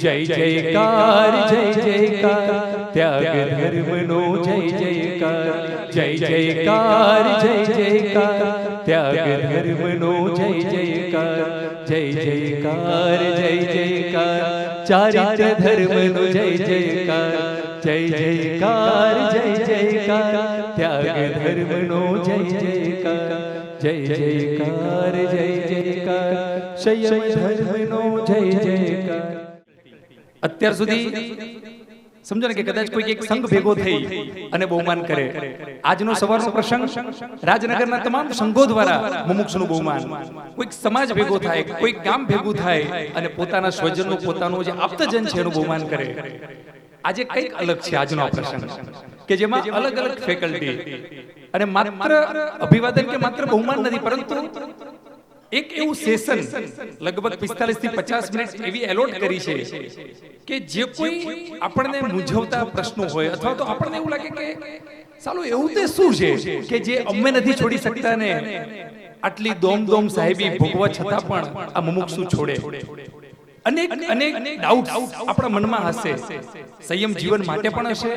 જય જયકાર જય જયકાર ત્યાગ ધર્મનો જય જયકાર જય જયકાર જય જયકાર ત્યાગ ધર્મનો જય જયકાર જય જયકાર જય જયકાર ચારિત્ર ધર્મનો જય જયકાર જય જયકાર જય જયકાર ત્યાગ ધર્મનો જય જયકાર જય જયકાર જય જયકાર સંયમ ધર્મનો જય જયકાર. અત્યાર સુધી સમજો ને કે કદાચ કોઈ એક સંઘ ભેગો થઈ અને બહુમાન કરે. આજનો સવારનો પ્રસંગ રાજનગરના તમામ સંઘો દ્વારા મુમુક્ષુનું બહુમાન, કોઈક સમાજ ભેગો થાય, કોઈક ગામ ભેગું થાય અને પોતાના સ્વજનનો, પોતાનો જે આપ્તજન છે એનું બહુમાન કરે. આજે કંઈક અલગ છે આજનો આ પ્રસંગ કે જેમાં અલગ અલગ ફેકલ્ટી અને માત્ર અભિવાદન કે માત્ર બહુમાન નથી, પરંતુ એક એવું સેશન લગભગ 45 થી 50 મિનિટ એવી એલોટ કરી છે કે જે કોઈ આપણને મૂંઝવતા પ્રશ્નો હોય અથવા તો આપણને એવું લાગે કે સાલું એવું તે શું છે કે જે અમે નથી છોડી શકતા ને આટલી દોમ સાહેબી ભોગવા છતાં પણ આ મુમુક્ષુ છોડે. અનેક ડાઉટ આપણા મનમાં હશે. સંયમ જીવન માટે પણ હશે,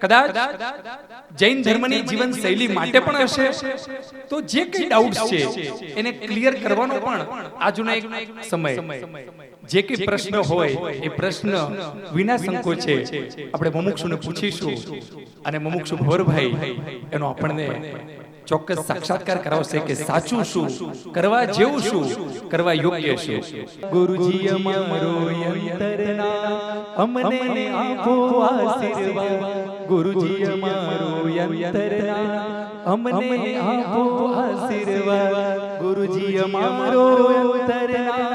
કદાચ જૈન ધર્મની જીવન શૈલી માટે પણ હશે. તો જે કઈ ડાઉટ છે એને ક્લિયર કરવાનો પણ આજનો એક સમય. જે કઈ પ્રશ્ન હોય એ પ્રશ્ન વિના સંકોચે આપણે મુમુક્ષુને પૂછીશું અને મુમુક્ષુ ભવરભાઈ એનો આપણને ચોક્કસ સાક્ષાત્કાર કરાવશે કે સાચું શું, કરવા જેવું શું, કરવા યોગ્ય શું. ગુરુજી અમારો અંતરના અમને આપો આશીર્વાદ, ગુરુજી અમારો અંતરના અમને આપો આશીર્વાદ, ગુરુજી અમારો અંતરના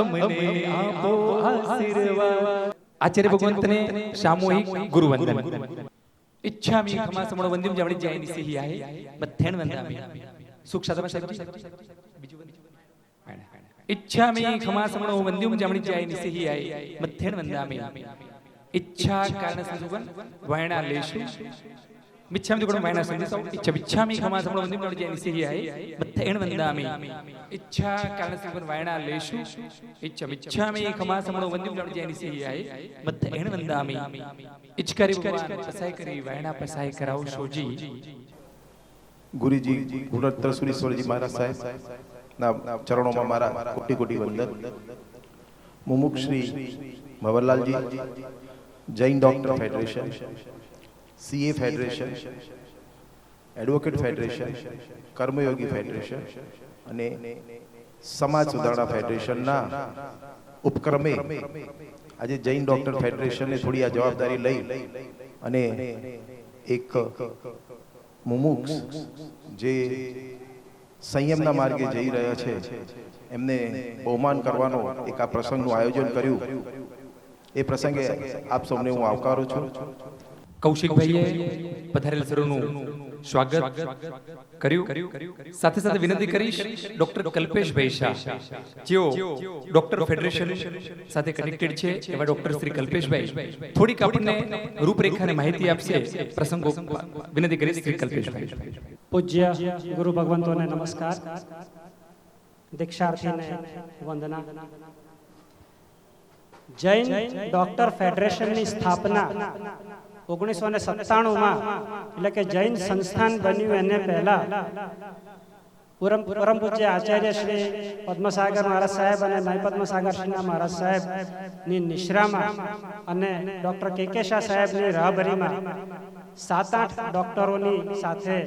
અમને આપો આશીર્વાદ. આચાર્ય ભગવંતને સામૂહિક ગુરુવંદન. इच्छामि खमासमणो वंद्यम जमणी जयनी से ही आए बथेण वंदामि सुख साधमा साहेब इच्छामि खमासमणो वंद्यम जमणी जयनी से ही आए बथेण वंदामि इच्छा कारण संजुगन वायणा लेशु मिच्छामि तो वायणा संदेशो इच्छा इच्छामि खमासमणो वंद्यम जमणी जयनी से ही आए बथेण वंदामि इच्छा कारण संजुगन वायणा लेशु इच्छा इच्छामि खमासमणो वंद्यम जमणी जयनी से ही आए बथेण वंदामि इचकारी भगवान पसाई करी वायणा पसाई कराओ सोजी. गुरुजी गुणरत्न सुरेश्वरजी महाराज साहेब ना चरणों में मारा कोटि कोटि वंदन. मुमुक्ष Shri Bhavarlal ji, Jain doctor federation, CA federation, advocate federation, Karmayogi federation અને સમાજ સુધારણા ફેડરેશનના ઉપક્રમે આજે જૈન ડોક્ટર ફેડરેશને થોડી આ જવાબદારી લઈ અને એક મુમુક્ષ જે સંયમના માર્ગે જઈ રહ્યા છે એમને બહુમાન કરવાનો એક આ પ્રસંગનું આયોજન કર્યું. એ પ્રસંગે આપ સૌને હું આવકારું છું. કૌશિકભાઈએ પધારેલ સર્વનું સ્વાગત કર્યું. સાથે સાથે વિનંતી કરીશ ડોક્ટર કલ્પેશભાઈ શાહ, જેઓ ડોક્ટર ફેડરેશન સાથે કનેક્ટેડ છે એવા ડોક્ટર શ્રી કલ્પેશભાઈ થોડીક આપણને રૂપરેખા અને માહિતી આપશે. પ્રસંગો વિનંતી કરીશ શ્રી કલ્પેશભાઈ. પૂજ્ય ગુરુ ભગવંતોને નમસ્કાર, દીક્ષાર્થીને વંદના. જૈન ડોક્ટર ફેડરેશનની સ્થાપના 1997 માં એટલે કે જૈન સંસ્થાન બન્યું એને પહેલા પરમ પૂજ્ય આચાર્ય શ્રી પદ્મસાગર મહારાજ સાહેબ અને નાય પદ્મસાગર શ્રીના મહારાજ સાહેબ ની નિશ્રામાં અને ડોક્ટર કે શાહ સાહેબની રાહબરીમાં 7-8 ડોક્ટરોની સાથે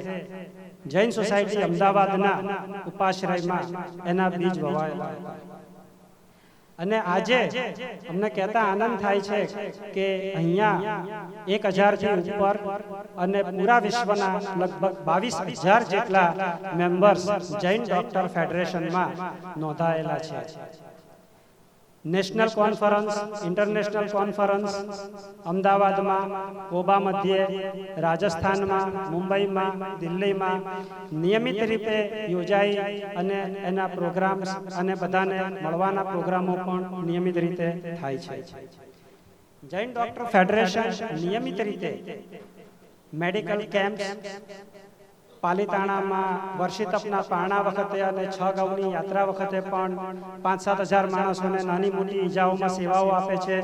જૈન સોસાયટી અમદાવાદના ઉપાશ્રયમાં એના બીજ વવાયેલા હતા. અને આજે અમને કહેતા આનંદ થાય છે કે અહીંયા 1000 થી ઉપર અને પૂરા વિશ્વના લગભગ 22,000 જેટલા મેમ્બર્સ જૈન ડોક્ટર ફેડરેશનમાં નોંધાયેલા છે. નેશનલ કોન્ફરન્સ, ઇન્ટરનેશનલ કોન્ફરન્સ અમદાવાદમાં, કોબા મધ્યે, રાજસ્થાનમાં, મુંબઈમાં, દિલ્હીમાં નિયમિત રીતે યોજાઈ અને એના પ્રોગ્રામ્સ અને બધાને મળવાના પ્રોગ્રામો પણ નિયમિત રીતે થાય છે. જૈન ડોક્ટર ફેડરેશન નિયમિત રીતે મેડિકલ કેમ્પ્સ, પાલીતાણામાં વર્ષી તપના પારણા વખતે અને 6 ગૌની યાત્રા વખતે પણ 5-7 હજાર માણસોને નાની મોટી ઈજાઓમાં સેવાઓ આપે છે.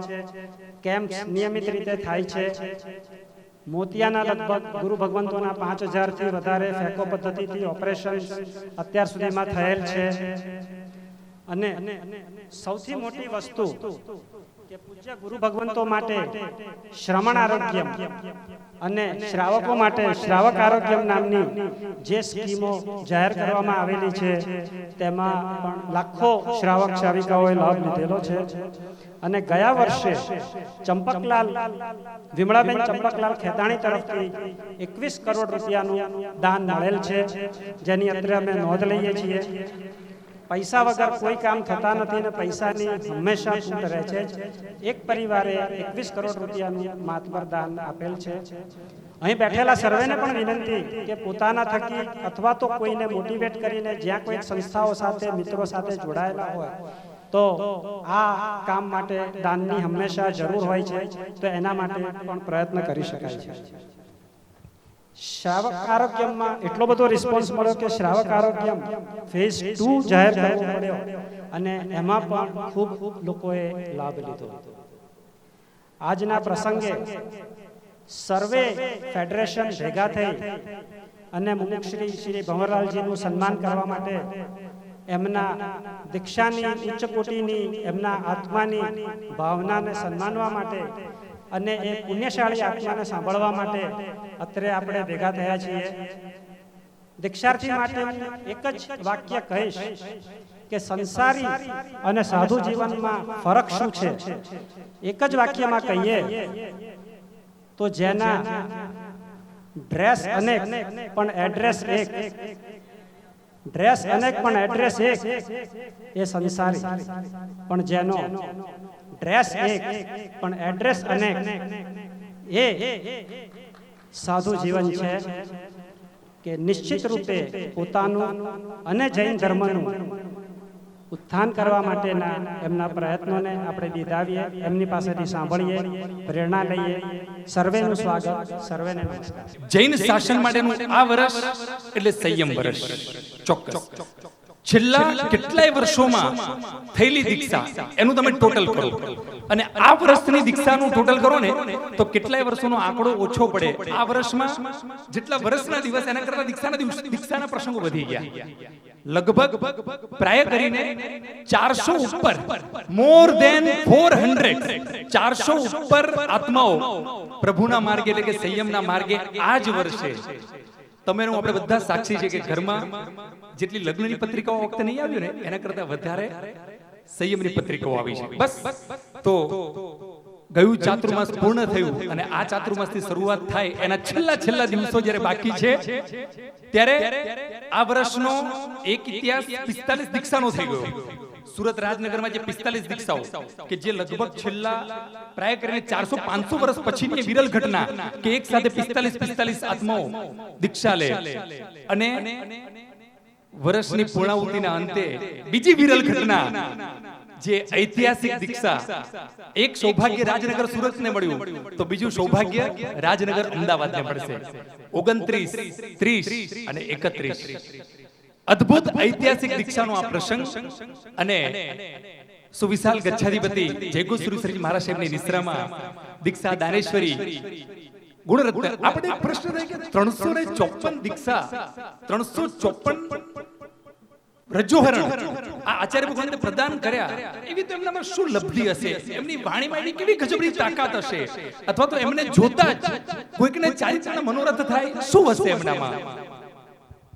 કેમ્પ નિયમિત રીતે થાય છે. મોતિયાના લગભગ ગુરુ ભગવંતોના 5000 થી વધારે ફેકો પદ્ધતિથી ઓપરેશન અત્યાર સુધીમાં થયેલ છે. અને સૌથી મોટી વસ્તુ કે પૂજ્ય ગુરુ ભગવંતો માટે શ્રમણ આરોગ્યમ અને શ્રાવકો માટે શ્રાવક આરોગ્યમ નામની જે સ્કીમો જાહેર કરવામાં આવેલી છે તેમાં પણ લાખો શ્રાવક શ્રાવિકાઓએ લાભ લીધેલો છે. અને ગયા વર્ષે ચંપકલાલ વિમળાબેન ચંપકલાલ ખેતાણી તરફથી 21 કરોડ રૂપિયાનું દાન મળેલ છે, જેની અત્રે અમે નોંધ લઈએ છીએ. પૈસા વગર કોઈ કામ થતા નથી અને પૈસાની હંમેશા ખૂટ રહે છે. એક પરિવારે 21 કરોડ રૂપિયાનું માતબર દાન આપેલ છે. અહીં બેઠેલા સર્વેને પણ વિનંતી કે પોતાના થકી અથવા તો કોઈને મોટિવેટ કરીને જ્યાં કોઈ સંસ્થાઓ સાથે મિત્રો સાથે જોડાયેલા હોય તો આ કામ માટે દાનની હંમેશા જરૂર હોય છે, તો એના માટે પણ પ્રયત્ન કરી શકાય છે. શ્રાવક આરોગ્યમાં એટલો બધો રિસ્પોન્સ મળ્યો કે શ્રાવક આરોગ્યમ ફેઝ 2 જાહેર કરવો પડ્યો અને એમાં પણ ખૂબ લોકોએ લાભ લીધો. આજના પ્રસંગે સર્વે ફેડરેશન ભેગા થઈ અને મુમુક્ષશ્રી શ્રી ભંવરલાલજીનું સન્માન કરવા માટે એમના દીક્ષાની ઉચ્ચ કોટીની એમના આત્માની ભાવનાને સન્માનવા માટે અને એ પુણ્યશાળી આત્માને સાંભળવા માટે અત્રે આપણે ભેગા થયા છીએ. દીક્ષાર્થી માટે હું એક જ વાક્ય કહીશ કે સંસારી અને સાધુ જીવનમાં ફરક શું છે. એક જ વાક્યમાં કહીએ તો જેના ડ્રેસ અનેક પણ એડ્રેસ એક, ડ્રેસ અનેક પણ એડ્રેસ એક એ સંસારી, પણ જેનો ડ્રેસ એક પણ એડ્રેસ અનેક એ સાધુ જીવન છે. કે નિશ્ચિત રૂપે પોતાનું અને જૈન ધર્મનું ઉત્થાન કરવા માટેના એમના પ્રયત્નોને આપણે બિરદાવીએ, એમની પાસેથી સાંભળીએ, પ્રેરણા લઈએ. સર્વેનું સ્વાગત, સર્વેને નમસ્કાર. જૈન શાસન માટેનું આ વર્ષ એટલે સંયમ વર્ષ. ચોક્કસ છેલ્લા કેટલાય વર્ષોમાં થયેલી દીક્ષા એનું તમે ટોટલ કરો અને આ વર્ષની દીક્ષાનું ટોટલ કરો ને તો કેટલાય વર્ષોનો આંકડો ઓછો પડે. આ વર્ષમાં જેટલા વર્ષના દિવસ એના કરતા દીક્ષાના પ્રસંગો વધી ગયા. લગભગ પ્રાય કરીને 400 ઉપર, મોર ધેન 400 ઉપર આત્માઓ પ્રભુના માર્ગે એટલે કે સંયમના માર્ગે આ જ વર્ષે. તમે આપણે બધા સાક્ષી છે કે ઘરમાં જેટલી લગ્નની પત્રિકાઓ વખતે નહીં આવ્યું ને એના કરતા વધારે સંયમની પત્રિકાઓ આવી છે. બસ તો ગયું ચાતુર્માસ પૂર્ણ થયું અને આ ચાતુર્માસની શરૂઆત થાય એના છેલ્લા દિવસો જ્યારે બાકી છે ત્યારે આ વર્ષનો એક ઇતિહાસ 45 દીક્ષાનો થઈ ગયો. સુરત રાજનગરમાં જે 45 દીક્ષાઓ કે જે લગભગ છેલ્લા પ્રાય કરીને 400-500 વર્ષ પછીની વિરલ ઘટના કે એક સાથે 45 આત્માઓ દીક્ષા લે અને વર્ષની પૂર્ણાહુતિના અંતે બીજી વિરલ ઘટના જે ઐતિહાસિક દીક્ષા. એક સૌભાગ્ય રાજનગર સુરતને મળ્યું તો બીજું સૌભાગ્ય રાજનગર અમદાવાદને મળશે. 29, 30 અને 31 અદ્ભુત ઐતિહાસિક દીક્ષાનો આ પ્રસંગ અને સુવિશાલ ગચ્છાધિપતિ જયગુરુ શ્રી મહારાજ સાહેબની નિશ્રામાં દીક્ષા દાનેશ્વરી ગુણરત્ન. આપણે એક પ્રશ્ન થાય કે 354 દીક્ષા, 354 રજોહરણ આ આચાર્ય ભગવાને પ્રદાન કર્યા, એવી તો એમનામાં શું લબ્ધિ હશે, એમની વાણીમાં એવી કેવી ગજબની તાકાત હશે, અથવા તો એમને જોતા જ કોઈકને ચારિત્રના મનોરથ થાય શું હશે એમનામાં.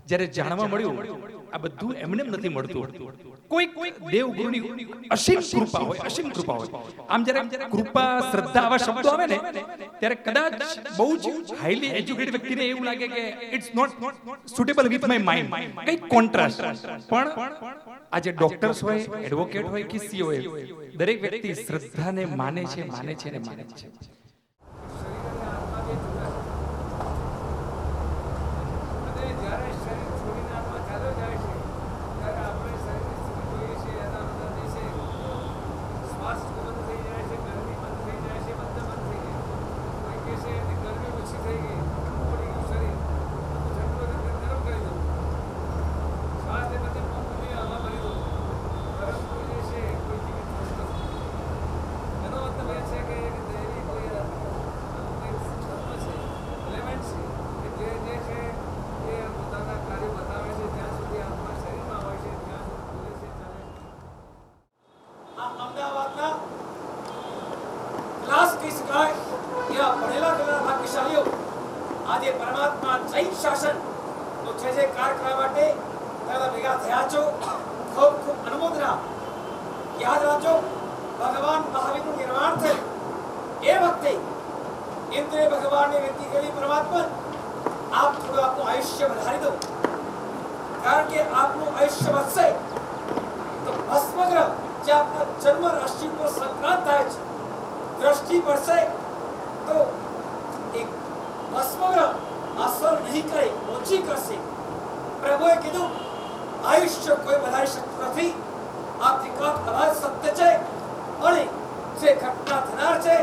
જ્યારે જાણવા મળ્યું આ બધું એમને નથી મળતું, કોઈ દેવગુરુની અસીમ કૃપા હોય, અસીમ કૃપા હોય. આમ જ્યારે કૃપા, શ્રદ્ધા આવા શબ્દો આવે ને ત્યારે કદાચ બહુ જ હાઈલી એજ્યુકેટેડ વ્યક્તિને એવું લાગે કે it's not suitable with my mind, કંઈક કોન્ટ્રાસ્ટ. પણ આજે ડોક્ટર્સ હોય, એડવોકેટ હોય કે સીઓ હોય, દરેક વ્યક્તિ શ્રદ્ધાને માને છે ને માને છે. કહી શકાય એવા ભણેલા ગણેલા ભાગ્યશાળીઓ આજે પરમાત્મા જૈન શાસન નો છે જે કાર કરવા માટે તમે ભેગા થયા છો. ખૂબ ખૂબ અનુમોદના. યાદ રાખજો, ભગવાન મહાવીરનું નિર્માણ થયું એ વખતે ઇન્દ્રે ભગવાનને વિનંતી કરી, પરમાત્મા આપ થોડું આપનું આયુષ્ય વધારી દો, કારણ કે આપનું આયુષ્ય વધશે તો ભસ્મગ્રહ જે આપના જન્મ રાશિ પર સંક્રાંત થાય છે, દ્રષ્ટિ પડશે તો એક ભસ્મગ્રહ અસર નહીં કરે, ઓછી કરશે. પ્રભુએ કીધું આયુષ્ય કોઈ વધારી શકતું નથી. આ ત્રિકાળ અવાજ સત્ય છે અને જે ઘટના થનાર છે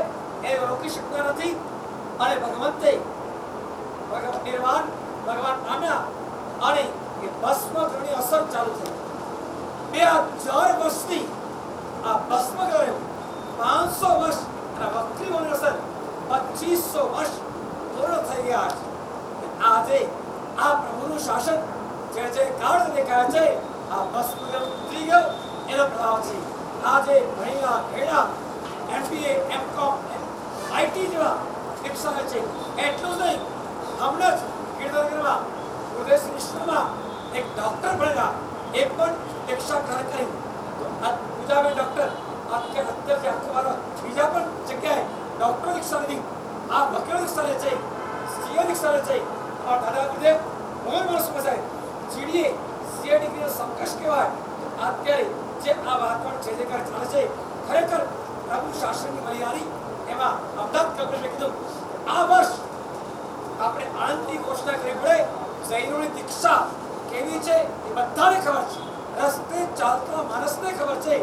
એ રોકી શકતા નથી. અને ભગવંતે ભગવાન નિર્વાણ ભગવાન પામ્યા અને એ ભસ્મગ્રહની અસર ચાલુ થઈ. 2000 વર્ષથી આ ભસ્મગ્રહ 500 વર્ષ અને વક્રીઓની અસર 2500 વર્ષ પૂર્ણ થઈ ગયા છે. આજે આ પ્રભુનું શાસન જે જે કાળ દેખાય છે, આ ભસ્મગ્રહ ઉતરી ગયો એનો પ્રભાવ છે. આજે ભણેલા ઘેડા MBA MCOM IT જેવા શિક્ષણ છે. એટલું જ નહીં, હમણાં જ ગીરધરમાં ઉદયસિંહ નિશ્ચયમાં એક ડોક્ટર ભણેલા એ પણ દીક્ષા ગ્રહણ કરી. તો આ પૂજાબેન ડોક્ટર અત્યારે આખો વાળો બીજા પણ જગ્યાએ ડોક્ટર દીક્ષા લીધી. આ વકીલ દીક્ષા લે છે, સીએ દીક્ષા લે છે. और दादा गुरुदेव मोहन मानस मसाय जीडीए सीए ડિગ્રીનો સંકશ કહેવાય. અત્યારે જે આ વાત પર જે જે ચાલે છે, ખરેખર પ્રભુ શાસનની મર્યાદી એમાં અમદાવાદ કલ્પને કીધું આ વર્ષ આપણે આનંદની ઘોષણા કરવી પડે. જૈનોની દીક્ષા કેવી છે એ બધાને ખબર છે. રસ્તે ચાલતા માણસને ખબર છે.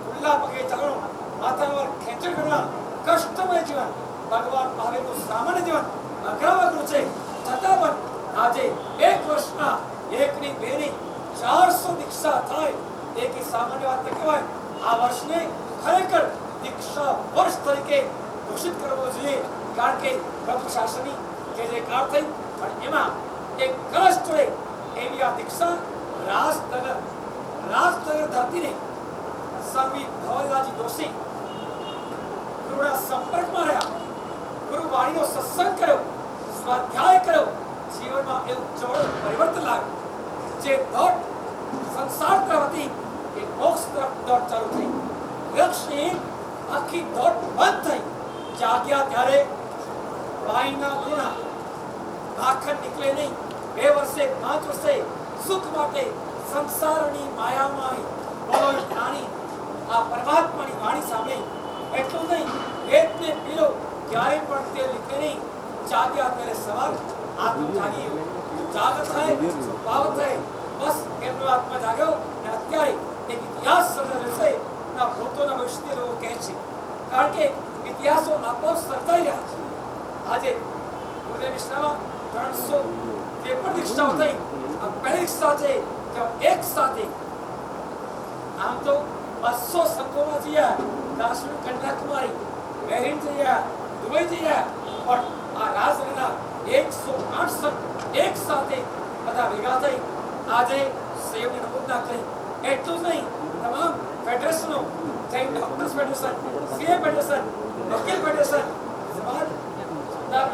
ખુલ્લા પગે ચાલવું, માથા પર ખેંચણ કરવા, કષ્ટમય જીવન, ભગવાન મહાવીરનું સામાન્ય જીવન અઘરાવગું છે. છતાં પણ આજે એક વર્ષના એકની બેની 400 દીક્ષા થાય એ કે સામાન્ય વાત કહેવાય. આ વર્ષને ખરેખર દીક્ષા વર્ષ તરીકે ઘોષિત કરવો જોઈએ, કારણ કે પ્રભુ શાસનની જે કાળ થઈ પણ એમાં એક કળશ જોડે એવી આ દીક્ષા રાજનગર ધરતીને સ્વામી ભવનલાલજી જોશી ગુરુના સંપર્કમાં રહ્યા, ગુરુવાણીનો સત્સંગ કર્યો, સ્વાધ્યાય કર્યો. જીવનમાં એવું ચોર પરિવર્તન લાગ્યું. જે દોટ સંસાર તરફ હતી એ મોક્ષ તરફ દોટ ચાલુ થઈ. લક્ષ્યની આખી દોટ બંધ થઈ. જાગ્યા ત્યારે વાઈના ગુણા માખણ નીકળે નહીં. 2 વર્ષે 5 વર્ષે સુખ માટે સંસારની માયામાં બોલો જ્ઞાની આ પરમાત્માની વાણી સાંભળી. એટલું નહીં, વેદને પીલો ક્યારે પણ તે નીકળે નહીં. જાગ્યા ત્યારે સવાર આત્મ જાગી જાગત થાય ભાવ થાય. બસ એમનો આત્મા જાગ્યો અને અત્યારે એક ઇતિહાસ સર્જાશે ના ભૂતોના ભવિષ્યના લોકો કહે છે, કારણ કે ઇતિહાસો આપોઆપ સર્જાઈ રહ્યા છે. આજે ગુરુદેવ નિષ્ઠામાં 353 દીક્ષાઓ થઈ. આ પહેલી દીક્ષા છે કે એક સાથે આમ તો 200 સંઘોમાં જયા, કાશ્મીર કન્યાકુમારી બહેરીન જયા, દુબઈ જયા, પણ આ રાજનગરના 108 સંઘ એક સાથે બધા ભેગા થઈ આજે સેવની નમૂના કરી. એટલું જ નહીં, તમામ ફેડરેશનો, Jain doctors federation, CA federation, વકીલ ફેડરેશન, સમાજ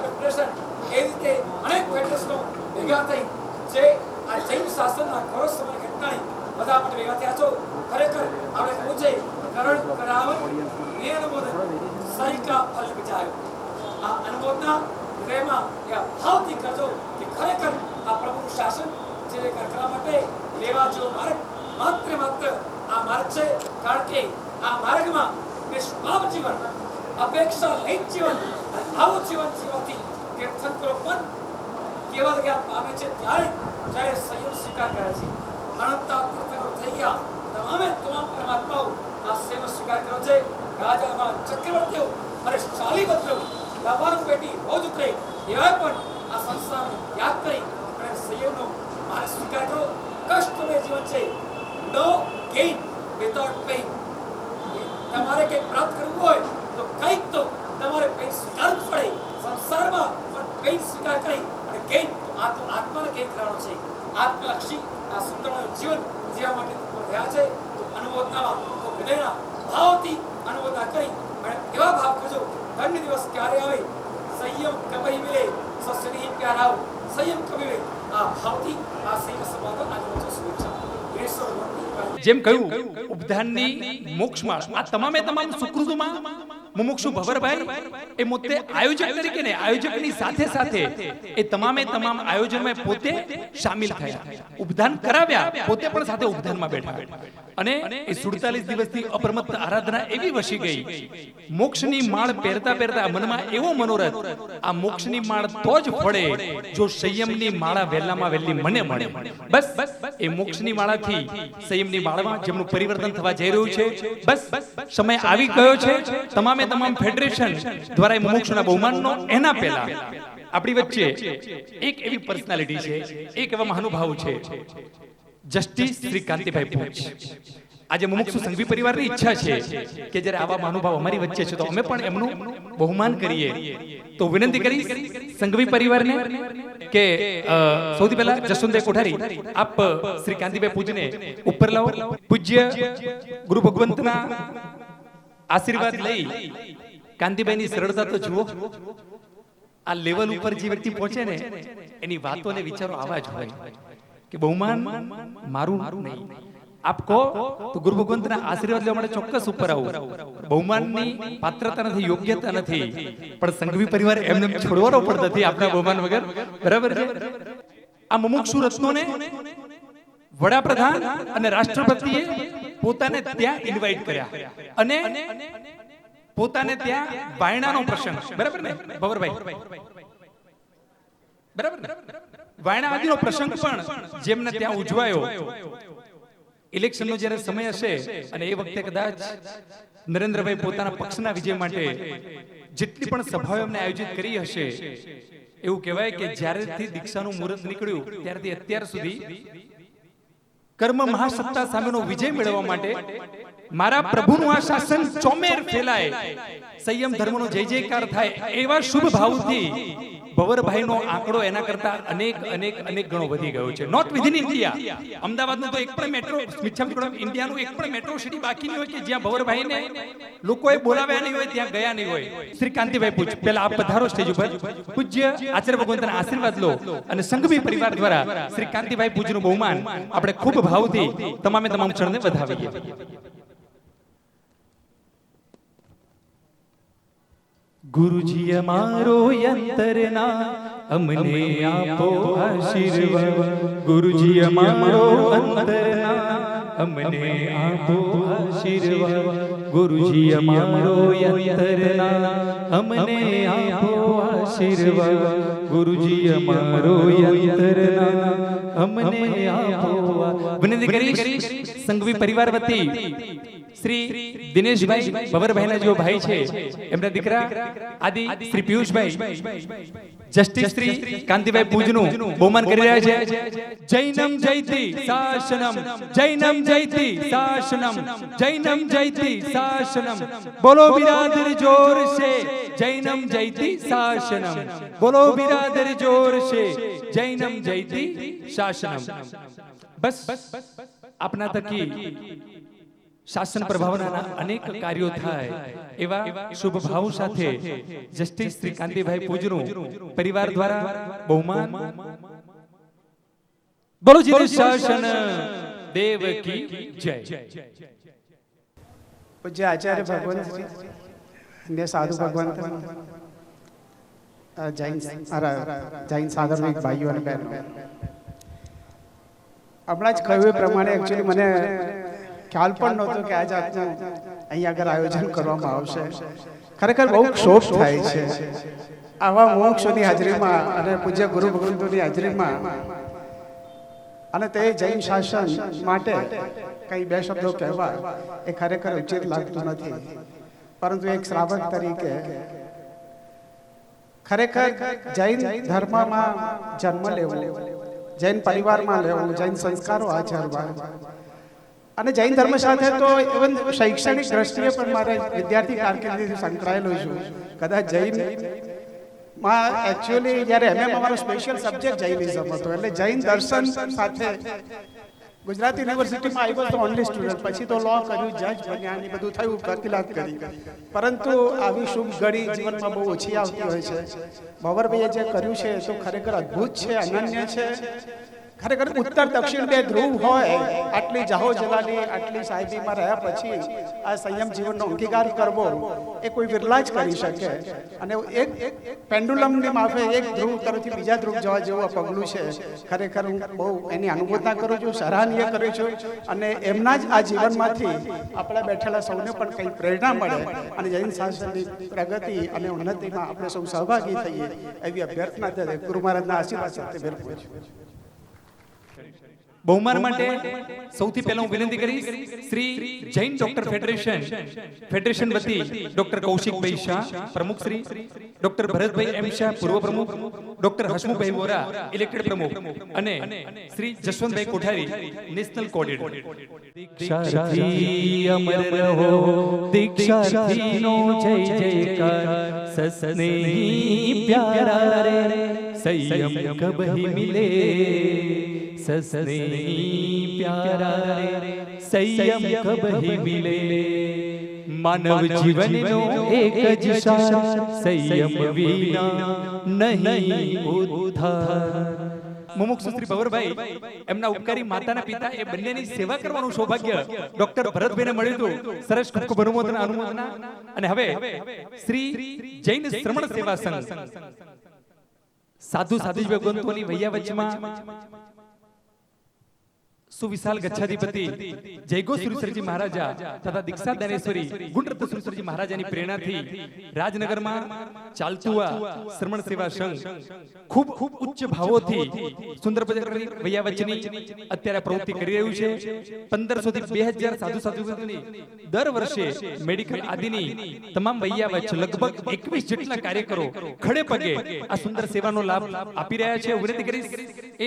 ફેડરેશન, એ રીતે અનેક ફેડરેશનો ભેગા થઈ જે આ જૈન શાસનના ઘોર સમય ઘટનાની બધા માટે ભેગા થયા છો. ખરેખર આપણે કહું છે કરણ કરાવન ને અનુમોદન સહી કા ફલ બચાયો. આ અનુમોદના હૃદયમાં યા ભાવથી કરજો કે ખરેખર આ પ્રભુનું શાસન જે કરવા માટે લેવા જેવો માર્ગ માત્ર આ માર્ગ છે. કારણ કે આ માર્ગમાં નિષ્પાપ જીવન, અપેક્ષા રહિત જીવન, આવું જીવન જીવવાથી તીર્થંકરો પણ કેવલ જ્ઞાન પામે છે જ્યારે સંયમ સ્વીકાર કરે છે. અનંતા તીર્થંકરો થઈ ગયા તમામ પરમાત્માઓ આ સેવ સ્વીકાર કર્યો છે. રાજામાં ચક્રવર્તીઓ અને શાલીપત્રો લાભાનું પેટી રોજ ઉતરે એવા પણ આ સંસ્થાનો ત્યાગ કરી અને સંયમનો માર્ગ સ્વીકાર કરો. કષ્ટમય જીવન છે. નો ગેઇન વિથઆઉટ પેઇન. તમારે કંઈક પ્રાપ્ત કરવું હોય તો કંઈક તો તમારે પેઇન સ્વીકારવું પડે. સંસારમાં પણ પેઇન સ્વીકાર કરી અને ગેઇન આત્માને ગેઇન કરવાનો છે. આત્મલક્ષી આ સુંદર જીવન જીવવા માટે રહ્યા છે. તો અનુમોદનામાં હૃદયના ભાવથી અનુમોદના કરી અને એવા ભાવ કરજો अन्य दिवस क्यारे आवे संयम कभी मिले सस्नेह प्याराओ संयम कभी मिले आ भावથી આ સંયમ સંવાદ આજે વચ્ચે શુભેચ્છા ઈશ્વર ભક્તિ જેમ કહ્યું ઉપધાનની મોક્ષમાળ આ તમામે તમામ સુકૃતમાં મુમુક્ષુ ભવરભાઈ એ મોતે આયોજક તરીકે ને આયોજકની સાથે સાથે એ તમામે તમામ આયોજનમાં પોતે શામિલ થયા ઉપધાન કરાવ્યા પોતે પણ સાથે ઉપધાનમાં બેઠા અને એ 47 દિવસથી અપરમત્ત આરાધના એવી વસી ગઈ મોક્ષની માળ પહેરતા પહેરતા મનમાં એવો મનોરથ આ મોક્ષની માળ તો જ ફળે જો સંયમની માળા વહેલામાં વહેલી મને મળે બસ એ મોક્ષની માળાથી સંયમની માળામાં જેમનું પરિવર્તન થવા જઈ રહ્યું છે બસ સમય આવી ગયો છે તમામે તમામ ફેડરેશન દ્વારા મોક્ષના બહુમાનનો એના પહેલા આપણી વચ્ચે એક એવી પર્સનાલિટી છે એક એવા મહાનુભાવ છે જસ્ટિસ શ્રી કાંતિભાઈ પૂંચ આજે મુમુક્ષુ સંઘવી પરિવારની ઈચ્છા છે કે જ્યારે આવા મહાનુભાવ અમારી વચ્ચે છે તો અમે પણ એમનું બહુમાન કરીએ તો વિનંતી કરી સંઘવી પરિવારને કે સૌથી પહેલા જસવંતભાઈ કોઠારી આપ શ્રી કાંતિભાઈ પૂજને ઉપર લાવો પૂજ્ય ગુરુ ભગવંતના આશીર્વાદ લઈ કાંતિભાઈની સરળતા તો જુઓ આ લેવલ ઉપર જે વ્યક્તિ પહોંચે ને એની વાતો ને વિચારો આવા જ હોય કે બહુમાન મારું નહીં આપ કહો તો ગુરુ ભગવંતના આશીર્વાદ લેવા માટે ચોક્કસ ઉપર આવું બહુમાનની પાત્રતા નથી યોગ્યતા નથી પણ સંઘવી પરિવાર એમને છોડવાનો પણ નથી આપણા બહુમાન વગર બરાબર છે આ મુમુક્ષુ રત્નોને વડાપ્રધાન અને રાષ્ટ્રપતિએ પોતાને ત્યાં ઇન્વાઇટ કર્યા અને પોતાને ત્યાં વાયણાનો પ્રસંગ બરાબર ને ભવરભાઈ બરાબર વાયણા આદિનો પ્રસંગ પણ જેમને ત્યાં ઉજવાયો ઇલેક્શનનો જ્યારે સમય હશે અને એ વખતે કદાચ નરેન્દ્રભાઈ પોતાના પક્ષના વિજય માટે જેટલી પણ સભાઓ એમને આયોજિત કરી હશે એવું કહેવાય કે જ્યારેથી દીક્ષાનું મુહૂર્ત નીકળ્યું ત્યારથી અત્યાર સુધી કર્મ મહાસત્તા સામેનો વિજય મેળવવા માટે મારા પ્રભુનું આ શાસન ચોમેર ફેલાય સંયમ ધર્મનો જય જયકાર થાય એવા શુભ ભાવથી ભવરભાઈનો આંકડો એના કરતા અનેક અનેક અનેક ગણો વધી ગયો છે નોટ વિધિન ઇન્ડિયા અમદાવાદનું તો એક પણ મેટ્રો ઇન્ડિયાનું એક પણ મેટ્રો સિટી બાકી નહીં હોય કે જ્યાં ભવરભાઈને લોકોએ બોલાવ્યા નહીં હોય ત્યાં ગયા નહીં હોય શ્રી કાંતિભાઈ પૂજ પહેલા આપ પધારો સ્ટેજ ઉપર પૂજ્ય આચાર્ય ભગવંતના આશીર્વાદ લો અને સંઘવી પરિવાર દ્વારા શ્રી કાંતિભાઈ પૂજનું બહુમાન આપણે ખૂબ ભાવથી તમામે તમામ ચરણને વધાવીએ ગુરુજી અમારો અંતરના અમને આપો આશીર્વાદ ગુરુજી અમારો અંતરના અમને આપો આશીર્વાદ ગુરુજી અમારો અંતરના અમને આપો આશીર્વાદ ગુરુજી અમારો અંતરના અમને આપો વિનંતી કરીશ સંઘવી પરિવાર વતી શ્રી દિનેશભાઈ ભવરભાઈના જો ભાઈ છે એમના દીકરા આદિ શ્રી પિયુષભાઈ જસ્ટિસ શ્રી કાંતિભાઈ પૂજનું બહુમાન કરી રહ્યા છે જૈનમ જયતિ શાસનમ જૈનમ જયતિ શાસનમ જૈનમ જયતિ શાસનમ બોલો બિરાદર જોર સે જૈનમ જયતિ શાસનમ બોલો બિરાદર જોર સે જૈનમ જયતિ શાસનમ બસ આપના થકી શાસન પ્રભાવના અનેક કાર્યો થાય એવા શુભ ભાવ સાથે જસ્ટિસ શ્રી કાંતિભાઈ પૂજનું પરિવાર દ્વારા બહુમાન બોલો જી શાસન દેવ કી જય પૂજ્ય આચાર્ય ભગવંત અને સાધુ ભગવંત જૈન સાધર્મિક ભાઈઓ અને બહેનો હમણાં જ કહ્યું એ પ્રમાણે એકચ્યુઅલી મને ખ્યાલ પણ નહોતો કે આજે અહીં આગળ આયોજન કરવામાં આવશે ખરેખર બહુ શોખ થાય છે આવા મોક્ષોની હાજરીમાં અને પૂજ્ય ગુરુ ભગવંતોની હાજરીમાં અને તે જૈન શાસન માટે કંઈ બે શબ્દો કહેવા એ ખરેખર ઉચિત લાગતું નથી પરંતુ એક શ્રાવક તરીકે ખરેખર જૈન ધર્મમાં જન્મ લેવો જૈન પરિવારમાં લેવું જૈન સંસ્કારો આચરવા અને જૈન ધર્મ સાથે તો ઇવન શૈક્ષણિક દ્રષ્ટિએ પણ મારે વિદ્યાર્થી કારકિર્દીથી સંકળાયેલો છું કદાચ જૈન માં એકચ્યુઅલી જ્યારે એમએમાં મારો સ્પેશિયલ સબ્જેક્ટ જૈનિઝમ હતો એટલે જૈન દર્શન સાથે ગુજરાત યુનિવર્સિટીમાં આવ્યો તો ઓનલી સ્ટુડન્ટ, પછી તો લો કર્યું, જજ બન્યા ને બધું થયું, વકીલાત કરી. પરંતુ આવી શુભ ઘડી જીવનમાં બહુ ઓછી આવતી હોય છે. ભવરભાઈએ જે કર્યું છે એ તો ખરેખર અદ્ભુત છે, અનન્ય છે. ખરેખર ઉત્તર દક્ષિણ બે ધ્રુવ હોય, આટલી જાહો જલાલી, આટલી સાહેબીમાં રહ્યા પછી આ સંયમ જીવનનો અંગીકાર કરવો એ કોઈ વિરલા જ કરી શકે. અને એક પેન્ડુલમની માફે એક ધ્રુવ તરફથી બીજા ધ્રુવ જવા જેવું આ પગલું છે. ખરેખર હું બહુ એની અનુભૂતા કરું છું, સરાહનીય કરું છું. અને એમના જ આ જીવનમાંથી આપણા બેઠેલા સૌને પણ કંઈ પ્રેરણા મળે અને જૈન શાસ્ત્રની પ્રગતિ અને ઉન્નતિમાં આપણે સૌ સહભાગી થઈએ એવી અભ્યર્થના ગુરુ મહારાજના આશીર્વાદ સાથે ભેરવું છું. બહુમાન માટે સૌથી પહેલા હું વિનંતી કરીશ શ્રી જૈન ડોક્ટર ફેડરેશન વતી ડોક્ટર કૌશિકભાઈ શાહ પ્રમુખ, શ્રી ડોક્ટર ભરતભાઈ એમ શાહ પૂર્વ પ્રમુખ, ડોક્ટર હસમુખભાઈ વોરા ઇલેક્ટેડ પ્રમુખ અને શ્રી જશવંતભાઈ કોઠારી નેશનલ કોઓર્ડિનેટર. દીક્ષાર્થી અમર રહો, દીક્ષાર્થીનો જય જયકાર, સસ્નેહી પ્યારા રે સંયમ કબહી મિલે, સસ્નેહી પ્યારા રે સંયમ કબહી મિલે. માનવ જીવનનો એક જ સાર, સંયમ વિના નહીં ઉદ્ધાર. મુમુક્ષુ શ્રી ભવરભાઈ એમના ઉપકારી માતાના પિતા એ બંનેની સેવા કરવાનું સૌભાગ્ય ડોક્ટર ભરતભાઈને મળ્યું હતું. સરસ ખૂબ ખૂબ અનુમોદના. અને હવે શ્રી જૈન શ્રમણ સેવા સંઘ સાધુ સાધુ ભગવંતોની વૈયા વચમાં સુવિશાલ ગચ્છાધિપતિ જયગો સુરેશ્વરજી મહારાજા તથા દીક્ષા દાનેશ્વરી ગુણરત્ન સુરેશ્વરજી મહારાજાની પ્રેરણાથી રાજનગરમાં ચાલતું આ શ્રમણ સેવા સંઘ ખૂબ ખૂબ ઉચ્ચ ભાવોથી સુંદર વૈયા વચની અત્યારે પ્રવૃત્તિ કરી રહ્યું છે. 1500 થી 2000 સાધુ સાધુની દર વર્ષે મેડિકલ આદિની તમામ વૈયા વચ લગભગ 21 જેટલા કાર્યકરો ખડે પગે આ સુંદર સેવાનો લાભ આપી રહ્યા છે. વિનંતી કરીશ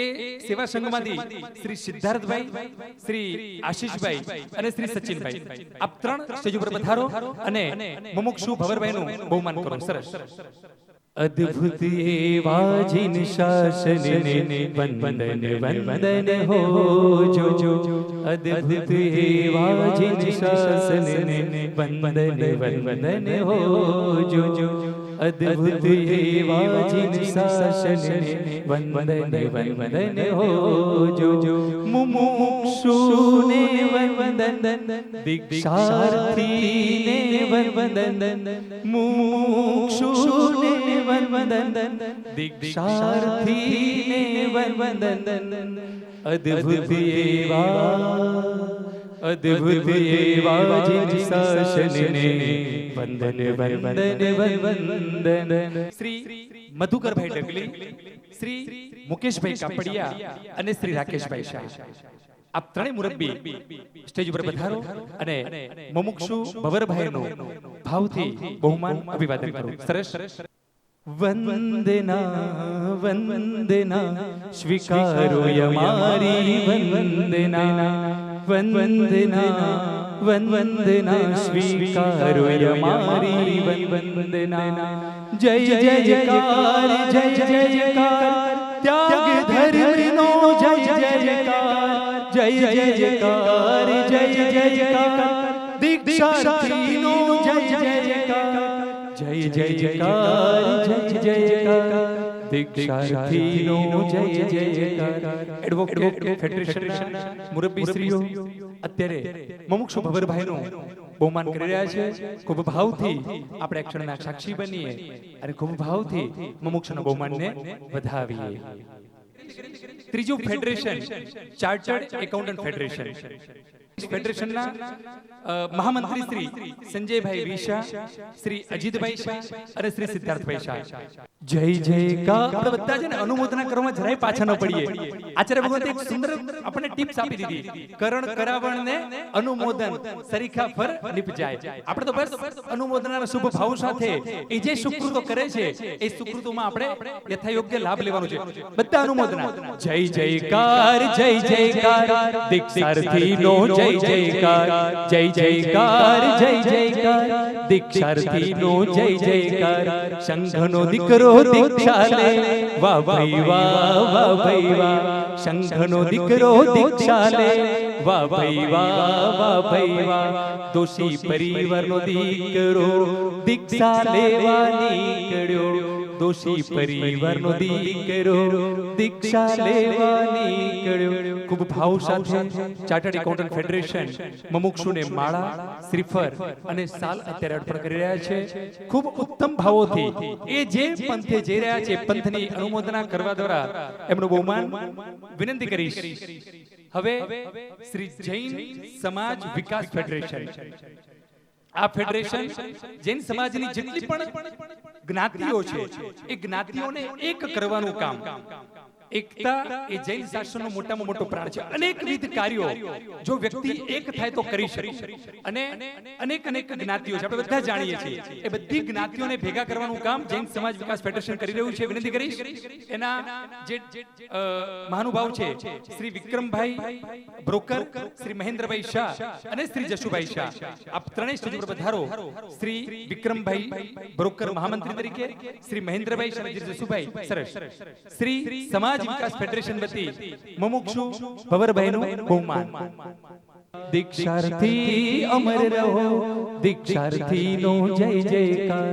એ સેવા સંઘમાંથી શ્રી સિદ્ધાર્થભાઈ, શ્રી આશીષભાઈ અને શ્રી સચિનભાઈ આપ ત્રણ સ્ટેજ ઉપર પધારો અને મુમુક્ષુ ભવરભાઈનું બહુમાન કરો. સરસ. અદ્ભુત એવા જીન શાસનને વંદન વંદન હો જો, અદ્ભુત એવા જીન શાસનને વંદન વંદન હો જો, અદ્ભુત એવા જીન શાસનને વંદન વંદન હો જો. મુમુક્ષુને વંદન, દીક્ષાર્થીને વંદન, મુમુક્ષુને વંદન, દીક્ષાર્થીને વંદન. અદ્ભુત એવા જીન શાસનને વંદન વંદન વંદન. શ્રી મધુકરભાઈ ડગલી, શ્રી મુકેશભાઈ કાપડિયા અને શ્રી રાકેશભાઈ શાહ આપ ત્રણેય મુરબ્બી સ્ટેજ ઉપર પધારો અને મુમુક્ષુ ભવરભાઈનું ભાવથી બહુમાન અભિવાદન કરો. સરસ. વંદના વંદના સ્વીકારો અમારી વંદના, વંદના વંદના સ્વીકારો અમારી વંદના. જય જયકાર, જય જયકાર, ત્યાગ ધર્મનો જય જયકાર, જય જયકાર, જય જયકાર, દીક્ષાર્થીનો જય જયકાર, જય જયકાર, જય જયકાર, દીક્ષાર્થીનો જય જયકાર. એડવોકેટ ફેડરેશનના મુરબ્બીશ્રીઓ અત્યારે મુમુક્ષુ ભવરભાઈનું બહુમાન કરી રહ્યા છે. ખૂબ ભાવથી આપણે એક ક્ષણના સાક્ષી બનીએ અને ખૂબ ભાવથી મુમુક્ષુના બહુમાનને વધાવીએ. ત્રીજું ફેડરેશન ચાર્ટર્ડ એકાઉન્ટન્ટ ફેડરેશનના મહામંત્રી શ્રી સંજયભાઈ વિશા, શ્રી અજીતભાઈ શાહ અને શ્રી સિદ્ધાર્થભાઈ શાહ. જય જયકાર. આપણે બધા છે ને અનુમોદના કરવામાં જરાય પાછા ન પડીએ. આચાર્ય ભગવંતે એક સુંદર આપણને ટિપ્સ આપી દીધી, કરણ કરાવણ ને અનુમોદન સરીખા પર નિપજાય. આપણે તો બસ અનુમોદનાના શુભ ભાવ સાથે એ જે સુકૃતો કરે છે એ સુકૃતોમાં આપણે યથાયોગ્ય લાભ લેવાનો છે. બધા અનુમોદના. જય જયકાર, જય જયકાર, દીક્ષાર્થીનો જય જયકાર, જય જયકાર, જય જયકાર, દીક્ષાર્થીનો જય જયકાર. સંઘનો દીકરો દીક્ષા લે, વાહ ભાઈ વાહ, વાહ ભાઈ વાહ. શંખનો દીકરો દીક્ષા લે વાહ ભાઈ વાહ દોષી પરિવારનો દીકરો દીક્ષા લેવા નીકળ્યો દોષી પરિવારનો દીકરો દીક્ષા લેવા નીકળ્યો ખૂબ ભાવ સાથે ચાર્ટર્ડ એકાઉન્ટન્ટ ફેડરેશન મુમુક્ષુને માળા શ્રીફળ અને સાલ અત્યારે અર્પણ કરી રહ્યા છે ખૂબ ઉત્તમ ભાવોથી એ જે પંથે જઈ રહ્યા છે પંથની અનુમોદના કરવા દ્વારા એમનું બહુમાન વિનંતી કરીશ હવે શ્રી જૈન સમાજ વિકાસ ફેડરેશન આ ફેડરેશન જૈન સમાજની જેટલી પણ જ્ઞાતિઓ છે એ જ્ઞાતિઓને એક કરવાનું કામ એકતા એ જૈન શાસનનો મોટામાં મોટો પ્રાણ છે અનેકવિધ કાર્યો જો વ્યક્તિ એક થાય તો કરી શકે અને અનેક જ્ઞાતિઓ છે આપણે બધા જાણીએ છીએ એ બધી જ્ઞાતિઓને ભેગા કરવાનું કામ જૈન સમાજ વિકાસ ફેડરેશન કરી રહ્યું છે વિનંતી કરીશ એના જે મહાનુભાવ છે શ્રી વિક્રમભાઈ બ્રોકર શ્રી મહેન્દ્રભાઈ શાહ અને શ્રી જશુભાઈ શાહ આપ ત્રણેય સ્ટેજ પર પધારો શ્રી વિક્રમભાઈ બ્રોકર મહામંત્રી તરીકે શ્રી મહેન્દ્રભાઈ શાહ શ્રી જશુભાઈ સરસ શ્રી સમાજ વિકાસ ફેડરેશન વતી મુમુક્ષુ ભવરભાઈનું બહુમાન દીક્ષાર્થી અમર રહો દીક્ષાર્થીનો જય જયકાર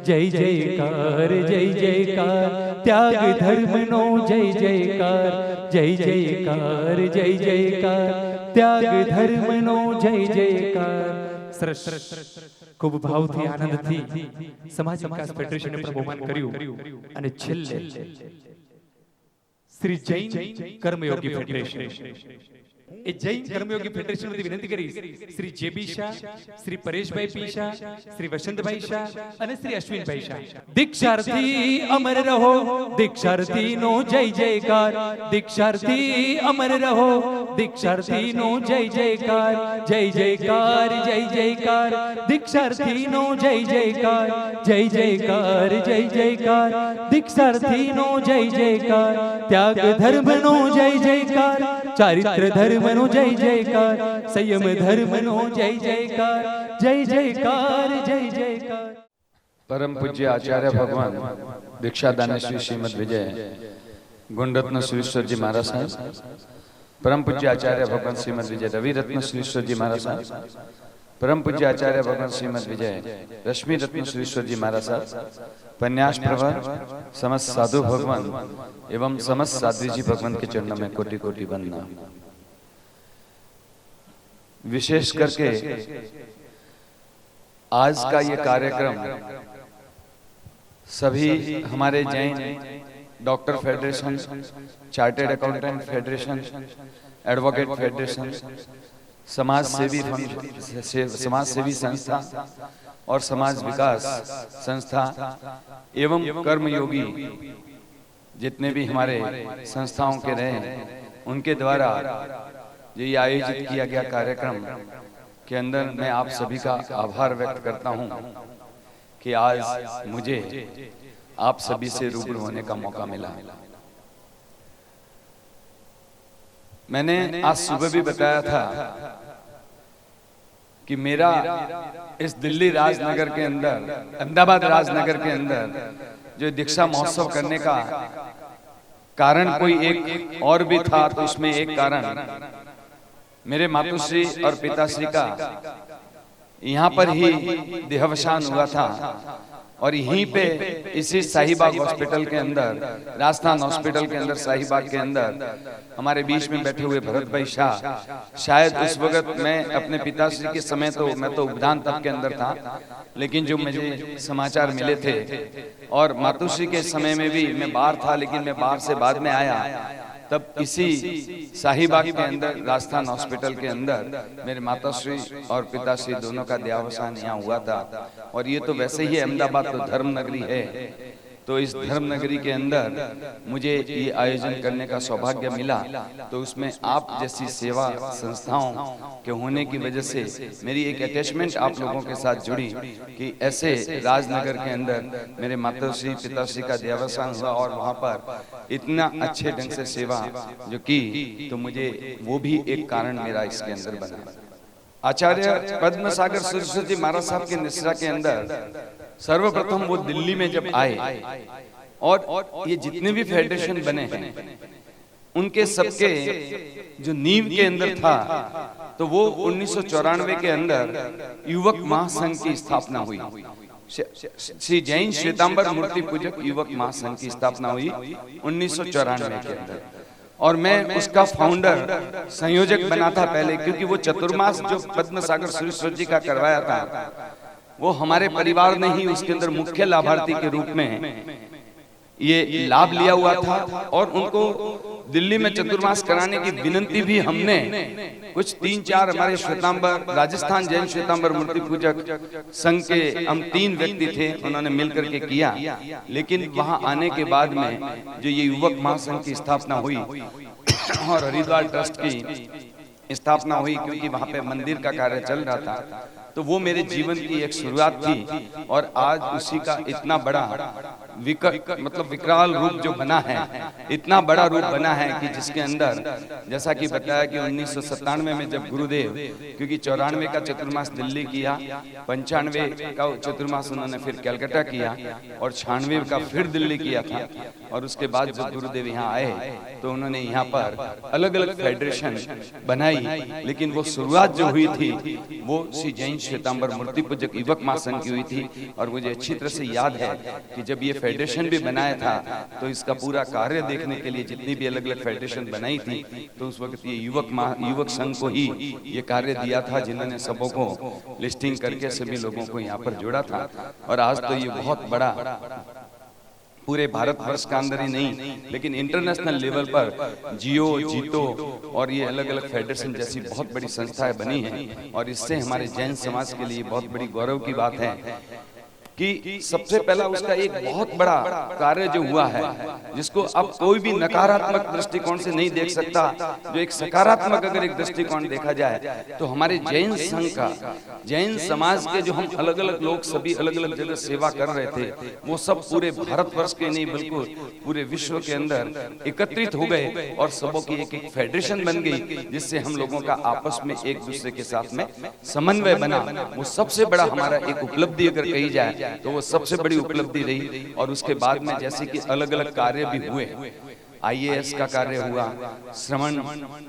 જય જયકાર જય જયકાર ત્યાગ ધર્મનો જય જયકાર જય જયકાર જય જયકાર ત્યાગ ધર્મનો જય જયકાર સરસ ખૂબ ભાવથી આનંદથી સમાજ વિકાસ ફેડરેશને પણ બહુમાન કર્યું અને છેલ્લે શ્રી જૈન કર્મયોગી ફેડરેશન એ જૈન કર્મયોગી ફેડરેશન વતી વિનંતી કરી શ્રી જેબી શાહ શ્રી પરેશભાઈ પી શાહ શ્રી વસંતભાઈ શાહ અને શ્રી અશ્વિનભાઈ શાહ દીક્ષાર્થી અમર રહો દીક્ષાર્થીનો જય જયકાર દીક્ષાર્થી અમર રહો દીક્ષાર્થીનો જય જયકાર જય જયકાર જય જયકાર દીક્ષાર્થીનો જય જયકાર જય જયકાર જય જયકાર દીક્ષાર્થીનો જય જયકાર ત્યાગ ધર્મનો જય જયકાર ચારિત્ર ધર્મનો જય જયકાર સંયમ ધર્મનો જય જયકાર જય જયકાર જય જયકાર परम पूज्य आचार्य भगवान दीक्षादान श्री श्रीमद विजय गुणरत्न सुरेश्वर जी महाराज साहब, परम पूज्य आचार्य भगवान श्रीमद विजय रवि रत्न सुरेश्वर जी महाराज साहब, परम पूज्य आचार्य भगवान श्रीमद विजय रश्मि रत्न सुरेश्वर जी महाराज साहब, पन्यास प्रवर समस्त साधु भगवान एवं समस्त साध्वी जी भगवान के चरणों में कोटि कोटि वंदना। विशेष करके आज का ये कार्यक्रम सभी हमारे Jain doctor federation, chartered accountant federation, advocate federation, समाज सेवी संस्था और समाज विकास संस्था एवं कर्मयोगी जितने भी हमारे संस्थाओं के रहे उनके द्वारा ये आयोजित किया गया कार्यक्रम के अंदर मैं आप सभी का आभार व्यक्त करता हूं कि आज मुझे आप सभी से रूबरू होने का मौका मिला। मैंने आज सुबह भी बताया था कि मेरा इस दिल्ली राजनगर के अंदर, अहमदाबाद राजनगर के अंदर जो दीक्षा महोत्सव करने का कारण कोई एक और भी था, तो उसमें एक कारण मेरे मातुश्री और पिताश्री का यहाँ पर ही देहावसान हुआ था और यहीं पे इसी शाहीबाग हॉस्पिटल के अंदर, राजस्थान हॉस्पिटल के अंदर शाहीबाग के अंदर हमारे बीच में बैठे हुए भरत भाई शाह, शायद उस वक्त मैं अपने पिताश्री के समय तो मैं तो उद्यान तक के अंदर था, लेकिन जो मुझे समाचार मिले थे और मातुश्री के समय में भी मैं बाहर था, लेकिन मैं बाहर से बाद में आया, तब इसी शाहीबाग के अंदर राजस्थान हॉस्पिटल के अंदर मेरे माताश्री और पिताश्री दोनों का देहावसान यहाँ हुआ था। और ये तो वैसे ही अहमदाबाद तो धर्म नगरी है, तो इस धर्म नगरी के अंदर मुझे ये आयोजन करने का सौभाग्य मिला, तो उसमें आप जैसी सेवा संस्थाओं के होने की वजह से मेरी एक अटैचमेंट आप लोगों के साथ जुड़ी कि ऐसे राजनगर के अंदर मेरे माताश्री पिताश्री का देहावसान हुआ और वहाँ पर इतना अच्छे ढंग से सेवा जो की, तो मुझे वो भी एक कारण मेरा इसके अंदर बना। आचार्य पद्म सागर सुरेश्वर जी महाराज साहब के निश्रा के अंदर सर्वप्रथम वो दिल्ली में जब आए और ये जितने भी फेडरेशन बने हैं उनके सबके जो नींव के अंदर था, तो वो 1994 के अंदर युवक महासंघ की स्थापना हुई। श्री जैन श्वेतांबर मूर्ति पूजक युवक महासंघ की स्थापना हुई 1994 के अंदर, और मैं उसका फाउंडर संयोजक बना था पहले, क्योंकि वो चतुर्मास जो पद्म सागर सुरेश्वर जी का करवाया था, वो हमारे परिवार ने ही उसके अंदर मुख्य लाभार्थी के रूप में ये लाभ लिया हुआ था। और उनको दिल्ली में चतुर्मास कराने की विनंती भी हमने कुछ 3-4 हमारे श्वेतांबर राजस्थान जैन श्वेतांबर मूर्ति पूजक संघ के हम 3 व्यक्ति थे, उन्होंने मिलकर के किया। लेकिन वहां आने के बाद में जो ये युवक महासंघ की स्थापना हुई और हरिद्वार ट्रस्ट की स्थापना हुई, क्योंकि वहां पे मंदिर का कार्य चल रहा था, तो वो मेरे जीवन की एक शुरुआत थी। और आज उसी का इतना बड़ा मतलब विकराल रूप जो बना है, इतना बड़ा रूप बना है कि जिसके अंदर जैसा कि बताया कि 1997 में जब गुरुदेव, क्योंकि 94 का चतुर्मास दिल्ली किया, 95 का चतुर्मास उन्होंने फिर कलकत्ता किया, और 96 का फिर दिल्ली किया था। और उसके बाद जब गुरुदेव यहाँ आए तो उन्होंने यहाँ पर अलग अलग फेडरेशन बनाई, लेकिन वो शुरुआत जो हुई थी वो श्री जैन श्वेतांबर मूर्ति पूजक युवक महासंघ की हुई थी। और मुझे अच्छी तरह से याद है कि जब ये फेडरेशन भी बनाया था, तो इसका पूरा कार्य देखने के लिए जितनी भी अलग अलग फेडरेशन बनाई थी, तो उस वक्त ये युवक संघ को ही ये कार्य दिया था, जिन्होंने सबों को लिस्टिंग करके सभी लोगों को यहाँ पर जोड़ा था। और आज तो ये बहुत बड़ा पूरे भारतवर्ष के अंदर ही नहीं, लेकिन इंटरनेशनल लेवल पर जियो, जीतो और ये अलग अलग फेडरेशन जैसी बहुत बड़ी संस्थाएं बनी हैं। और इससे हमारे जैन समाज के लिए बहुत बड़ी गौरव की बात है कि सबसे पहला उसका एक बहुत बड़ा कार्य जो हुआ है, जिसको अब कोई भी नकारात्मक दृष्टिकोण से नहीं देख सकता, जो एक सकारात्मक अगर एक दृष्टिकोण देखा जाए, तो हमारे जैन संघ का, जैन समाज के जो हम अलग अलग लोग सभी अलग अलग जगह सेवा कर रहे थे, वो सब पूरे भारतवर्ष के नहीं बिल्कुल पूरे विश्व के अंदर एकत्रित हो गए और सबों की एक एक फेडरेशन बन गई, जिससे हम लोगों का आपस में एक दूसरे के साथ में समन्वय बना। वो सबसे बड़ा हमारा एक उपलब्धि अगर कही जाए तो वो सबसे बड़ी उपलब्धि रही। और उसके बाद में जैसे कि अलग अलग कार्य भी हुए, IAS का कार्य हुआ, श्रवण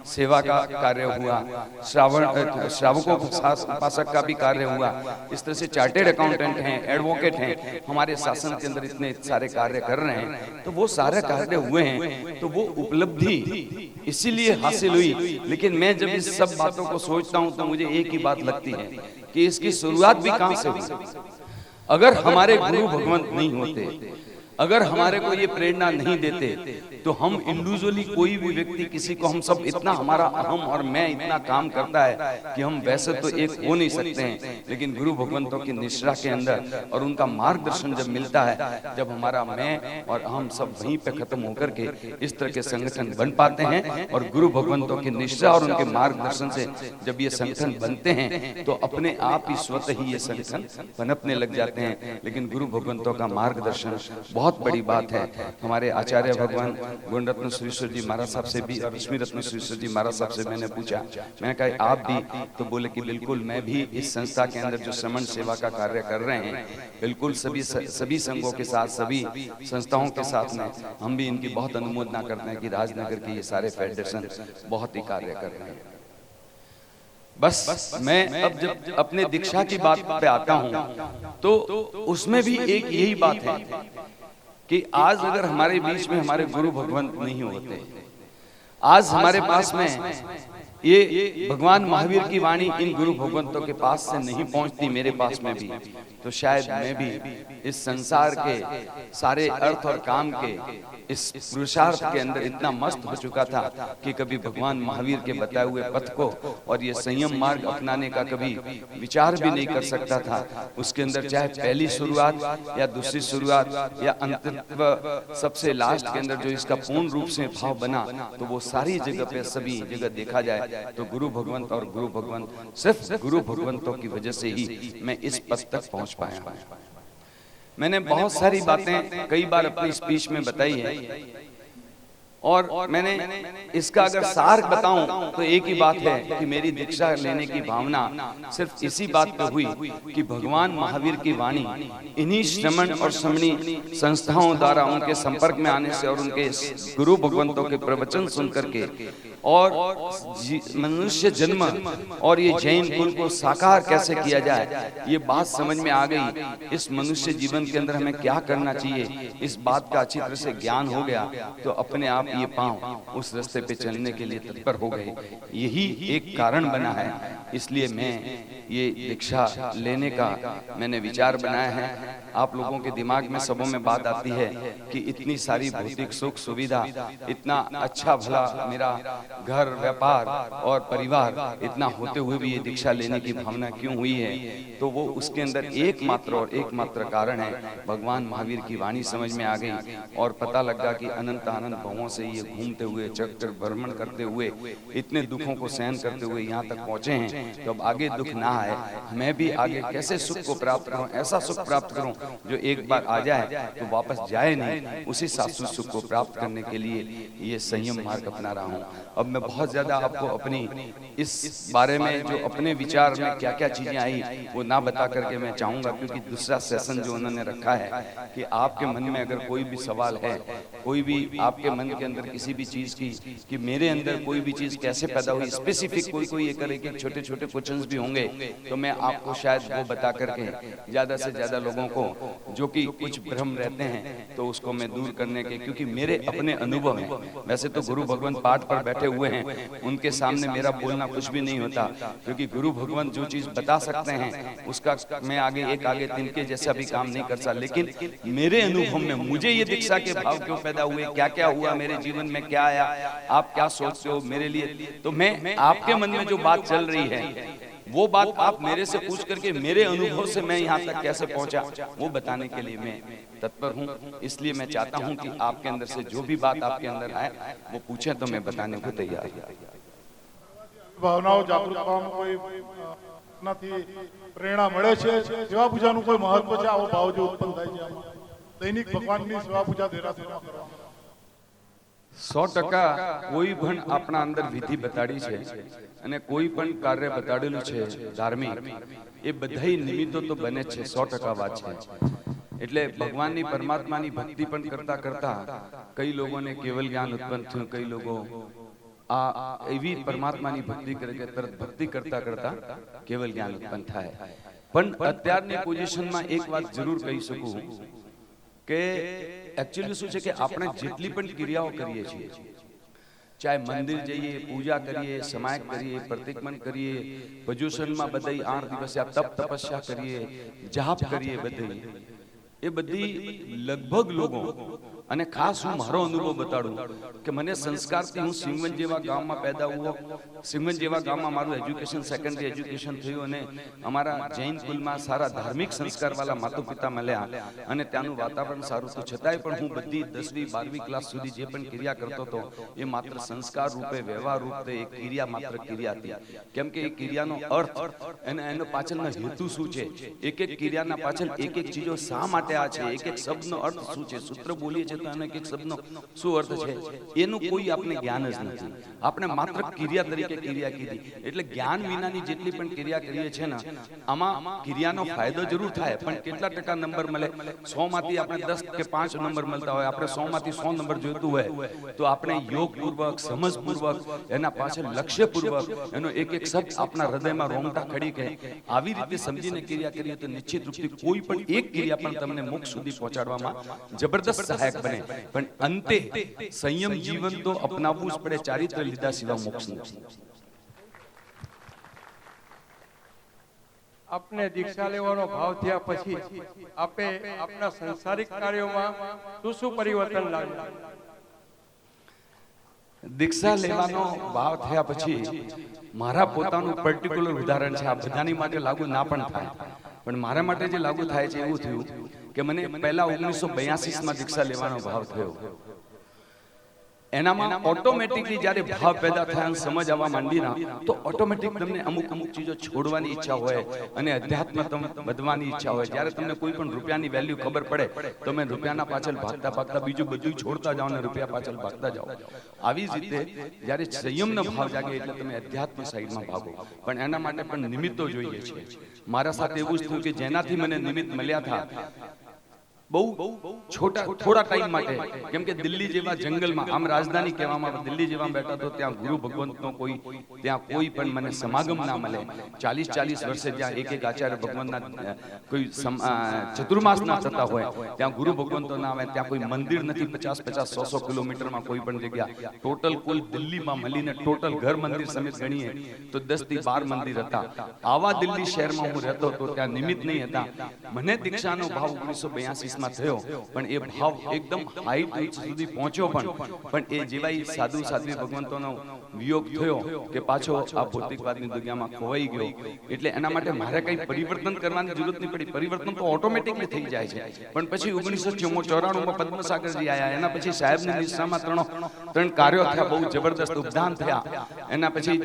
सेवा का कार्य हुआ, श्रावकों उपासक का भी कार्य हुआ। इस तरह से चार्टेड अकाउंटेंट हैं, एडवोकेट हैं, हमारे शासन के अंदर इतने सारे कार्य कर रहे हैं, तो वो सारे कार्य हुए हैं। तो वो उपलब्धि इसीलिए हासिल हुई। लेकिन मैं जब इस सब बातों को सोचता हूँ तो मुझे एक ही बात लगती है कि इसकी शुरुआत भी कहाँ से हुई। अगर हमारे गुरु भगवंत नहीं होते, अगर हमारे को ये प्रेरणा नहीं देते, तो हम इंडिविजुअली कोई भी व्यक्ति किसी को, हम सब इतना हमारा अहम और मैं इतना काम करता है कि हम वैसे तो एक हो नहीं सकते हैं, लेकिन गुरु भगवंतों की निष्ठा के अंदर और उनका मार्गदर्शन जब मिलता है, जब हमारा मैं और हम सब वहीं पे खत्म होकर के इस तरह के संगठन बन पाते हैं। और गुरु भगवंतों की निष्ठा और उनके मार्गदर्शन से जब ये संगठन बनते हैं तो अपने आप ही स्वतः ही ये संगठन पनपने लग जाते हैं। लेकिन गुरु भगवंतों का मार्गदर्शन बहुत बड़ी बात है। हमारे आचार्य भगवान गुणरत्न सुरेश्वर जी महाराज साहब से भी, लक्ष्मी रत्न सुरेश्वर जी महाराज साहब से मैंने पूछा, मैंने कहा आप भी? तो बोले कि बिल्कुल, मैं भी इस संस्था के अंदर जो श्रमण सेवा का कार्य कर रहे हैं, बिल्कुल सभी संघों के साथ, सभी संस्थाओं के साथ में हम भी इनकी बहुत अनुमोदना करते हैं कि राजनगर के ये सारे फेडरेशन बहुत ही कार्य कर रहे हैं। बस मैं अब जब अपने दीक्षा की बात पे आता हूँ तो उसमें भी एक यही बात है कि आज अगर हमारे बीच में हमारे गुरु भगवंत नहीं होते, आज हमारे पास में ये भगवान महावीर की वाणी इन गुरु भगवंतों के पास से नहीं पहुंचती, मेरे पास में भी, तो शायद मैं भी इस संसार के सारे अर्थ और काम के इस पुरुषार्थ के अंदर इतना मस्त हो चुका था कि कभी भगवान महावीर के बताए हुए पथ को और ये संयम मार्ग अपनाने का कभी विचार भी नहीं कर सकता था। उसके अंदर चाहे पहली शुरुआत या दूसरी शुरुआत या अंतत्व सबसे लास्ट के अंदर जो इसका पूर्ण रूप से भाव बना, तो वो सारी जगह पे सभी जगह देखा जाए तो गुरु भगवंत और गुरु भगवंत, सिर्फ गुरु भगवंतों की वजह से ही मैं इस पद तक पहुंच पाया। मैंने बहुत सारी बातें कई बार अपनी स्पीच में बताई है और मैंने इसका अगर सार बताऊं तो एक ही बात है कि मेरी दीक्षा लेने की भावना सिर्फ इसी बात पे हुई कि भगवान महावीर की वाणी इन्हीं श्रमण और श्रमणी संस्थाओं द्वारा उनके संपर्क में आने से और उनके गुरु भगवंतों के प्रवचन सुन करके और मनुष्य जन्म और ये जैन कुल को साकार कैसे किया जाए, ये बात समझ में आ गई। इस मनुष्य जीवन के अंदर हमें क्या करना चाहिए, इस बात का अच्छी तरह से ज्ञान हो गया तो अपने आप ये पांव उस रास्ते पे चलने के लिए तत्पर हो गए। यही एक कारण बना है, इसलिए मैं ये दीक्षा लेने का मैंने विचार बनाया है। आप लोगों के दिमाग में सबों में बात आती है कि इतनी सारी भौतिक सुख सुविधा, इतना अच्छा भला मेरा घर व्यापार और परिवार इतना होते हुए भी ये दीक्षा लेने की भावना क्यों हुई है, तो वो उसके अंदर एकमात्र कारण है भगवान महावीर की वाणी समझ में आ गई और पता लगा कि अनंत अनंत भवों से ये घूमते हुए चक्कर भ्रमण करते हुए इतने दुखों को सहन करते हुए यहाँ तक पहुंचे हैं। तो अब आगे दुख ना आए, मैं भी आगे कैसे सुख को प्राप्त करूं, ऐसा सुख प्राप्त करूं जो एक बार आ जाए तो वापस जाए नहीं, उसी शाश्वत सुख को प्राप्त करने के लिए ये संयम मार्ग अपना रहा हूँ। अब मैं बहुत ज्यादा आपको अपनी इस बारे में जो अपने विचार में क्या क्या चीजें आई वो ना बता करके मैं चाहूंगा, क्योंकि दूसरा सेशन जो उन्होंने रखा है कि आपके मन में अगर कोई भी सवाल है, कोई भी आपके मन के अंदर किसी भी चीज की कि मेरे अंदर कोई भी चीज कैसे पैदा हुई, स्पेसिफिक कोई ये करे कि छोटे छोटे क्वेश्चंस भी होंगे तो मैं आपको शायद वो बता करके ज्यादा से ज्यादा लोगों को जो कि कुछ भ्रम रहते हैं तो उसको मैं दूर करने के, क्योंकि मेरे अपने अनुभव में, वैसे तो गुरु भगवंत पाठ पर बैठे हुए हैं, उनके सामने मेरा बोलना कुछ भी नहीं होता, क्योंकि गुरु भगवंत जो चीज बता सकते हैं उसका मैं आगे तिनके जैसा भी काम नहीं कर सकता। लेकिन मेरे अनुभव में मुझे ये दीक्षा के भाव क्यों पैदा हुए, क्या क्या हुआ मेरे जीवन में, क्या आया, आप क्या सोचते हो मेरे लिए, तो मैं आपके मन में जो बात चल रही है वो बात आप मेरे से पूछ करके मेरे अनुभव से मैं यहाँ तक कैसे पहुंचा वो बताने के लिए मैं तत्पर हूँ। इसलिए मैं चाहता हूँ कि आपके अंदर से जो भी बात आपके अंदर आए वो पूछे तो मैं बताने को तैयार हूँ। ભાવનાઓ જાગૃત થવામાં કોઈ નથી પ્રેરણા મળે છે, સેવા પૂજાનું કોઈ મહત્વ છે, આવો ભાવ જો ઉત્પન્ન થાય છે આમાં દૈનિક ભગવાનની સેવા પૂજા દેરાસરમાં કરવામાં 100% કોઈ પણ આપણા અંદર વિધિ બતાડી છે અને કોઈ પણ કાર્ય બતાડેલું છે ધાર્મિક, એ બધાય નિમિત્તો તો બને છે, 100% વાત છે। એટલે ભગવાનની પરમાત્માની ભક્તિ પણ કરતા કરતા કઈ લોકોને કેવલ જ્ઞાન ઉત્પન્ન થયું, કઈ લોકો આ એવી પરમાત્માની ભક્તિ કરે કે તરત ભક્તિ કરતા કરતા કેવલ જ્ઞાન ઉત્પન્ન થાય। પણ અત્યારની પોઝિશનમાં એક વાત જરૂર કહી શકું કે एक्चुअली શું છે કે આપણે જેટલી પણ ક્રિયાઓ કરીએ છીએ, ચાહે મંદિર જઈએ, પૂજા કરીએ, સમાયક કરીએ, પ્રતિક્રમણ કરીએ, ભજુષણમાં બધાય 8 દિવસે આ તપ તપસ્યા કરીએ, જાપ કરીએ, બધાય એ બધી લગભગ લોકો અને ખાસ હું મારો અનુભવ બતાડું કે મને સંસ્કારથી હું સિંગવન જેવા ગામમાં પેદા હુઓ, સિંગવન જેવા ગામમાં મારું એજ્યુકેશન સેકન્ડરી એજ્યુકેશન થયું અને અમારા જૈન કુલમાં સારા ધાર્મિક સંસ્કારવાળા માતા પિતા મળ્યા અને ત્યાંનું વાતાવરણ સારું હતું, છતાંય પણ હું બધી 10મી 12મી ક્લાસ સુધી જે પણ ક્રિયા કરતો હતો એ માત્ર સંસ્કાર રૂપે, વ્યવહાર રૂપે એક ક્રિયા માત્ર ક્રિયા હતી। કેમ કે એ ક્રિયાનો અર્થ અને એનો પાછળનો હેતુ શું છે, એક એક ક્રિયાના પાછળ એક એક ચીજો શા માટે આ છે, એક એક શબ્દનો અર્થ શું છે, સૂત્ર બોલીએ છીએ તો એક એક શબ્દનો શું અર્થ છે એનું કોઈ આપણે જ્ઞાન જ નથી, આપણે માત્ર ક્રિયા તરીકે ક્રિયા કીધી। એટલે જ્ઞાન વિનાની જેટલી પણ ક્રિયા કરીએ છે ને આમાં ક્રિયાનો ફાયદો જરૂર થાય, પણ કેટલા ટકા નંબર મળે, 100 માંથી આપણે 10 કે 5 નંબર મળતા હોય, આપણે 100 માંથી 100 નંબર જોઈતું હોય તો આપણે યોગપૂર્વક, સમજપૂર્વક, એના પાછળ લક્ષ્યપૂર્વક એનો એક એક શબ્દ આપણા હૃદયમાં રોમટા ખડી કે આવી રીતે સમજીને ક્રિયા કરીએ તો નિશ્ચિત રૂપથી કોઈ પણ એક ક્રિયા પણ તમને મોક્ષ સુધી પહોંચાડવામાં જબરદસ્ત સહાયક બને। પણ અંતે સંયમ જીવન તો અપનાવવું જ પડે, ચારિત્ર લીધા સિવાય મોક્ષ નથી। આપને દીક્ષા લેવાનો ભાવ થયા પછી આપે આપના સંસારિક કાર્યોમાં શું પરિવર્તન લાવ્યું? દીક્ષા લેવાનો ભાવ થયા પછી મારા પોતાનું પર્ટિક્યુલર ઉદાહરણ છે, આ બધાની માટે લાગુ ના પણ થાય, પણ મારા માટે જે લાગુ થાય છે એવું થયું કે મને પહેલા 1982 માં દીક્ષા લેવાનો ભાવ થયો એનામાં ઓટોમેટિકલી જ્યારે ભાવ પેદા થાય અને સમજ આવવા માંડી ના તો ઓટોમેટિક તમને અમુક ચીજો છોડવાની ઈચ્છા હોય અને અધ્યાત્મ વધવાની ઈચ્છા હોય. જ્યારે તમને કોઈ પણ રૂપિયાની વેલ્યુ ખબર પડે તમે રૂપિયાના પાછળ ભાગતા ભાગતા બીજું બધું છોડતા જાઓ અને રૂપિયા પાછળ ભાગતા જાઓ. આવી જ રીતે જ્યારે સંયમનો ભાવ જાગે એટલે તમે અધ્યાત્મ સાઈડમાં ભાગો. પણ એના માટે પણ નિમિત્તો જોઈએ છે. મારા સાથે એવું જ થયું કે જેનાથી મને નિમિત્ત મળ્યા હતા બહુ થોડા ટાઈમ માટે, કેમ કે દિલ્હી જેવા જંગલમાં, આમ રાજધાની કહેવામાં આવે, દિલ્હી જેવા બેઠા તો ત્યાં ગુરુ ભગવંતનો ત્યાં કોઈ પણ મને સમાગમ ના મળે. 40 વર્ષે ત્યાં એક આચાર્ય ભગવંતના કોઈ ચતુર્માસ ના થતા હોય, ત્યાં ગુરુ ભગવંતો ના આવે, ત્યાં કોઈ મંદિર નથી. 50-100 કિલોમીટરમાં કોઈ પણ જગ્યા. ટોટલ કુલ દિલ્હીમાં મળીને ટોટલ ઘર મંદિર સમેત ગણીએ તો 10 થી 12 મંદિર હતા. આવા દિલ્હી શહેરમાં હું રહેતો હતો, ત્યાં નિમિત્ત નહીં હતા. મને દીક્ષાનો ભાવ 1982 થયો, પણ એ ભાવ એકદમ હાઈટ સુધી પહોંચ્યો. પણ એ જેવા સાધુ સાધ્વી ભગવંતોનો વિયોગ થયો કે પાછો આ ભૌતિકવાદની દુનિયામાં ખોવાઈ ગયો. એટલે એના માટે મારે કઈ પરિવર્તન કરવાની જરૂર નહીં પડી. પરિવર્તન તો ઓટોમેટિકલી થઈ જાય છે. પણ પછી 1994માં પદ્મસાગરજી આવ્યા. એના પછી સાહેબની નિષ્ઠામાં ત્રણ કાર્યો થયા, બહુ જબરદસ્ત ઉપદાન થયા. એના પછી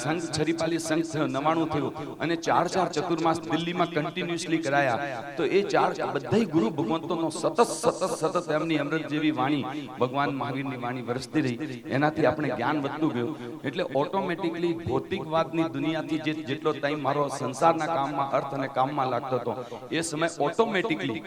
સંઘ છરીપાલી સંઘ થયો, 99 થયું, અને 4 ચતુર્માસ દિલ્હીમાં કન્ટિન્યુઅસલી કરાયા. તો એ બધા ગુરુ ભગવંતોનો સતત એમની અમૃત જેવી વાણી, ભગવાન મહાવીરની વાણી વરસતી રહી. એનાથી આપણે જ્ઞાન વધતું ગયું. એટલે ઓટોમેટિકલી ભૌતિકવાદની દુનિયાથી જેટલો ટાઈમ મારો સંસારના કામમાં, અર્થ અને કામમાં લાગતો હતો, એ સમય ઓટોમેટિકલી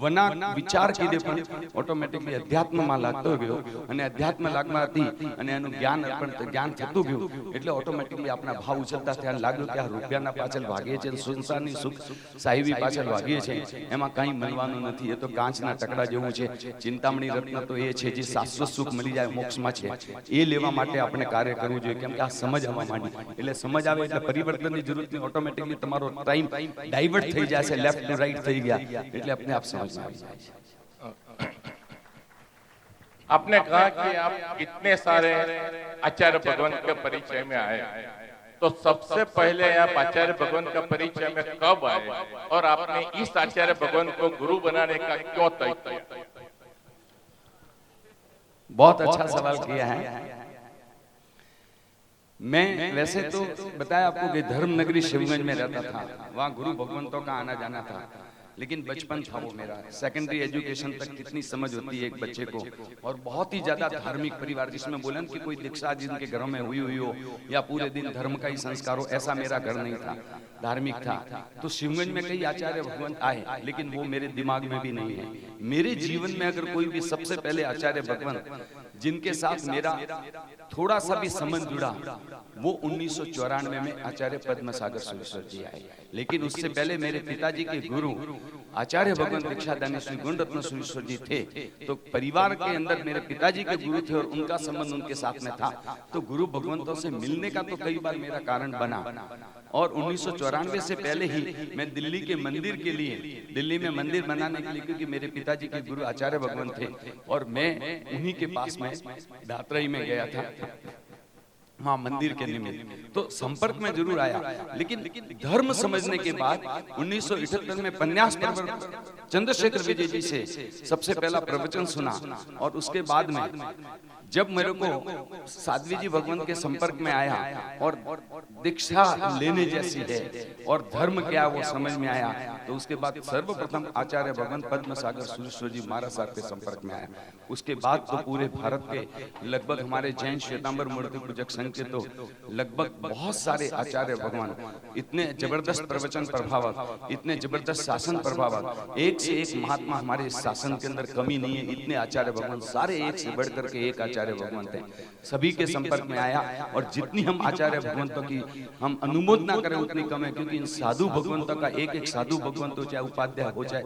વના વિચાર કીધે પણ ઓટોમેટિકલી અધ્યાત્મમાં લાગતો ગયો. અને અધ્યાત્મ લાગવાથી અને એનું જ્ઞાન થતું ગયું. એટલે ઓટોમેટિકલી આપણા ભાવ ઉછળતા થયા. લાગ્યું કે આ રૂપિયાના પાછળ ભાગીએ છીએ, સંસારની સુખ સાહેબી પાછળ ભાગીએ છીએ, એમાં કંઈ મળવાનું નથી. એ તો કાચના ટકડા જેવું છે. ચિંતામણી રત્ન તો એ છે જે શાશ્વત સુખ મળી જાય મોક્ષમાં છે. એ લેવા માટે આપણે કાર્ય કરવું જોઈએ. કેમ કે આ સમજ આવવા માંડી. એટલે સમજ આવે એટલે પરિવર્તનની જરૂર નથી. ઓટોમેટિકલી તમારો ટાઈમ ડાયવર્ટ થઈ જાય છે, લેફ્ટ ટુ રાઈટ થઈ ગયા એટલે अपने आप समझ में આવી જાય છે. आपने कहा कि आप इतने सारे आचार्य भगवंत के परिचय में आए, तो सबसे पहले आप आचार्य भगवंत का परिचय में कब आए और आपने इस आचार्य भगवंत को गुरु बनाने का क्यों तय किया? बहुत अच्छा सवाल किया है. मैं वैसे तो बताया आपको कि धर्म नगरी शिवगंज में रहता था. वहाँ गुरु भगवंतों का आना जाना था. लेकिन बचपन था वो मेरा. सेकेंडरी एजुकेशन तक कितनी समझ होती है एक बच्चे को, और बहुत ही ज्यादा धार्मिक परिवार, जिसमें बोलन कि कोई दीक्षा जिनके घरों में हुई हो या पूरे दिन धर्म का ही संस्कार हो, ऐसा मेरा घर नहीं था. धार्मिक था. तो शिवगंज में कई आचार्य भगवंत आए, लेकिन वो मेरे दिमाग में भी नहीं है. मेरे जीवन में अगर कोई भी सबसे पहले आचार्य भगवंत जिनके साथ मेरा थोड़ा सा भी संबंध जुड़ा, वो 1994 में आचार्य पद्मसागर सुरेश्वर जी आए. लेकिन उससे पहले मेरे पिताजी के गुरु आचार्य भगवंत दीक्षादानी श्री गुणरत्न सुरेश्वर जी थे. तो परिवार के अंदर मेरे पिताजी के गुरु थे और उनका संबंध उनके साथ में था. तो गुरु भगवंतों से मिलने का तो कई बार मेरा कारण बना. और 1994 से पहले ही मैं दिल्ली के मंदिर के लिए, दिल्ली में मंदिर बनाने के लिए, क्योंकि मेरे पिताजी के गुरु आचार्य भगवंत थे और मैं उन्हीं के पास में दातरई में गया था वहाँ मंदिर के निमित्त. तो संपर्क में जरूर आया. लेकिन धर्म समझने के बाद 1978 में पन्यास परवर चंद्रशेखर विजय जी से सबसे पहला प्रवचन सुना. और उसके बाद में जब मेरे को साध्वी जी भगवंत के संपर्क में आया और दीक्षा लेने जैसी है और धर्म क्या वो समझ में आया, तो उसके बाद सर्वप्रथम आचार्य भगवंत पद्मसागर सुरेश्वर जी महाराज साहब के संपर्क में आया. उसके बाद तो पूरे भारत के लगभग हमारे जैन श्वेतांबर मूर्ति पूजक संघ के तो लगभग बहुत सारे आचार्य भगवान, इतने जबरदस्त प्रवचन प्रभावक, इतने जबरदस्त शासन प्रभावक, एक से एक महात्मा हमारे शासन के अंदर कमी नहीं है. इतने आचार्य भगवान, सारे एक से बढ़ करके एक आचार्य भगवंत हैं. सभी के संपर्क में आया. और जितनी हम आचार्य भगवंतों की हम अनुमोदना करें उतनी कम है, क्योंकि इन साधु भगवंतों का एक एक साधु भगवंत हो, चाहे उपाध्याय हो, चाहे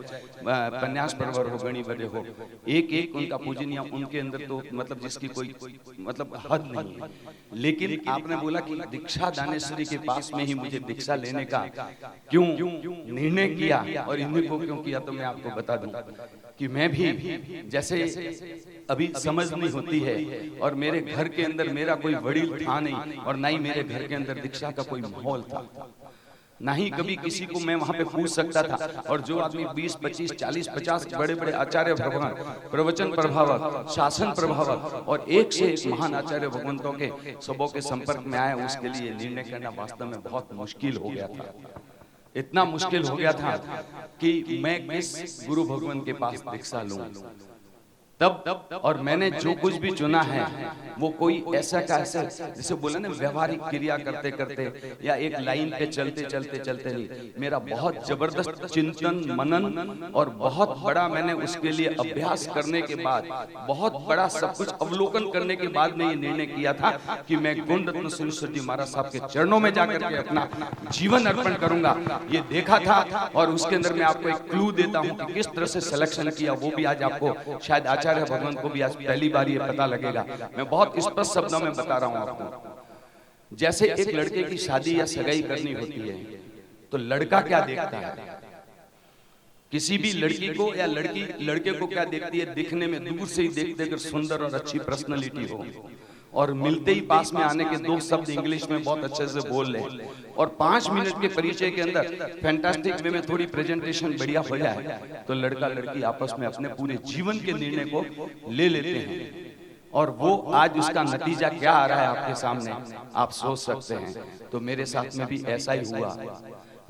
पन्यास परवर हो, गणी बड़े हो, एक एक उनका पूजनीय, उनके अंदर तो मतलब जिसकी कोई मतलब हद नहीं है. लेकिन आपने बोला कि दीक्षा दानेश्वरी के पास में ही मुझे दीक्षा लेने का क्यों निर्णय किया और इन्हीं को क्यों किया, तो मैं आपको बता दूं कि मैं भी जैसे अभी समझ नहीं होती है और मेरे घर के अंदर मेरा कोई वडील था नहीं और ना ही मेरे घर के अंदर दीक्षा का कोई माहौल था, ना ही कभी किसी को मैं वहां पे पूछ सकता था। और जो आदमी 20, 25, 40, 50 बड़े बड़े आचार्य भगवान, प्रवचन प्रभावक, शासन प्रभावक और एक से एक महान आचार्य भगवंतों के सबों के संपर्क में आए, उसके लिए निर्णय करना वास्तव में बहुत मुश्किल हो गया था। इतना मुश्किल हो गया था कि मैं किस गुरु भगवान के पास दीक्षा लूं। तब और मैंने जो कुछ भी चुना है वो कोई ऐसा का ऐसा, जैसे बोला ना, व्यवहारिक क्रिया करते करते या एक लाइन पे चलते चलते चलते नहीं। मेरा बहुत जबरदस्त चिंतन मनन और बहुत बड़ा मैंने उसके लिए अभ्यास करने के बाद, बहुत बड़ा सब कुछ अवलोकन करने के बाद मैं ये निर्णय किया था कि मैं गुण रत्न सरस्वती महाराज साहब के चरणों में जाकर के अपना जीवन अर्पण करूंगा। ये देखा था और उसके अंदर मैं आपको एक क्लू देता हूं कि किस तरह से सिलेक्शन किया, वो भी आज आपको शायद आचार्य भगवान को भी आज पहली बार ये पता लगेगा। मैं बहुत स्पष्ट शब्दों में बता रहा हूं आपको। जैसे एक लड़के की शादी या सगाई करनी होती है तो लड़का क्या देखता है, किसी भी लड़की को या लड़की लड़के को क्या देखती है, दिखने में दूर से ही देखते अगर सुंदर और अच्छी पर्सनालिटी हो और मिलते ही पास में आने के दो शब्द इंग्लिश में बहुत अच्छे से बोल ले और 5 मिनट के परिचय के अंदर फैंटास्टिक वे में थोड़ी प्रेजेंटेशन बढ़िया हो जाए तो लड़का लड़की आपस में अपने पूरे जीवन के निर्णय को ले लेते हैं। और वो आज उसका नतीजा क्या आ रहा है आपके सामने आप सोच सकते हैं। तो मेरे साथ में भी ऐसा ही हुआ,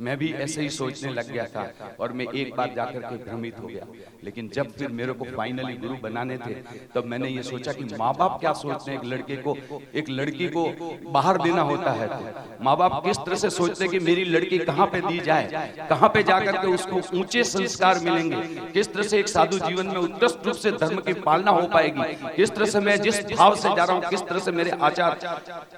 मैं भी ऐसे ही सोचने लग गया था और मैं एक बार जाकर के भ्रमित हो गया। लेकिन जब फिर मेरे को फाइनली गुरु बनाने थे तब मैंने ये सोचा कि माँ बाप क्या सोचते हैं, एक लड़के को, एक लड़की को बाहर देना होता है तो माँ बाप किस तरह से सोचते हैं कि मेरी लड़की कहाँ पे दी जाए, कहाँ पे जाकर के उसको ऊंचे संस्कार मिलेंगे, किस तरह से एक साधु जीवन में उत्कृष्ट रूप से धर्म की पालना हो पाएगी, किस तरह से मैं जिस भाव से जा रहा हूँ, किस तरह से मेरे आचार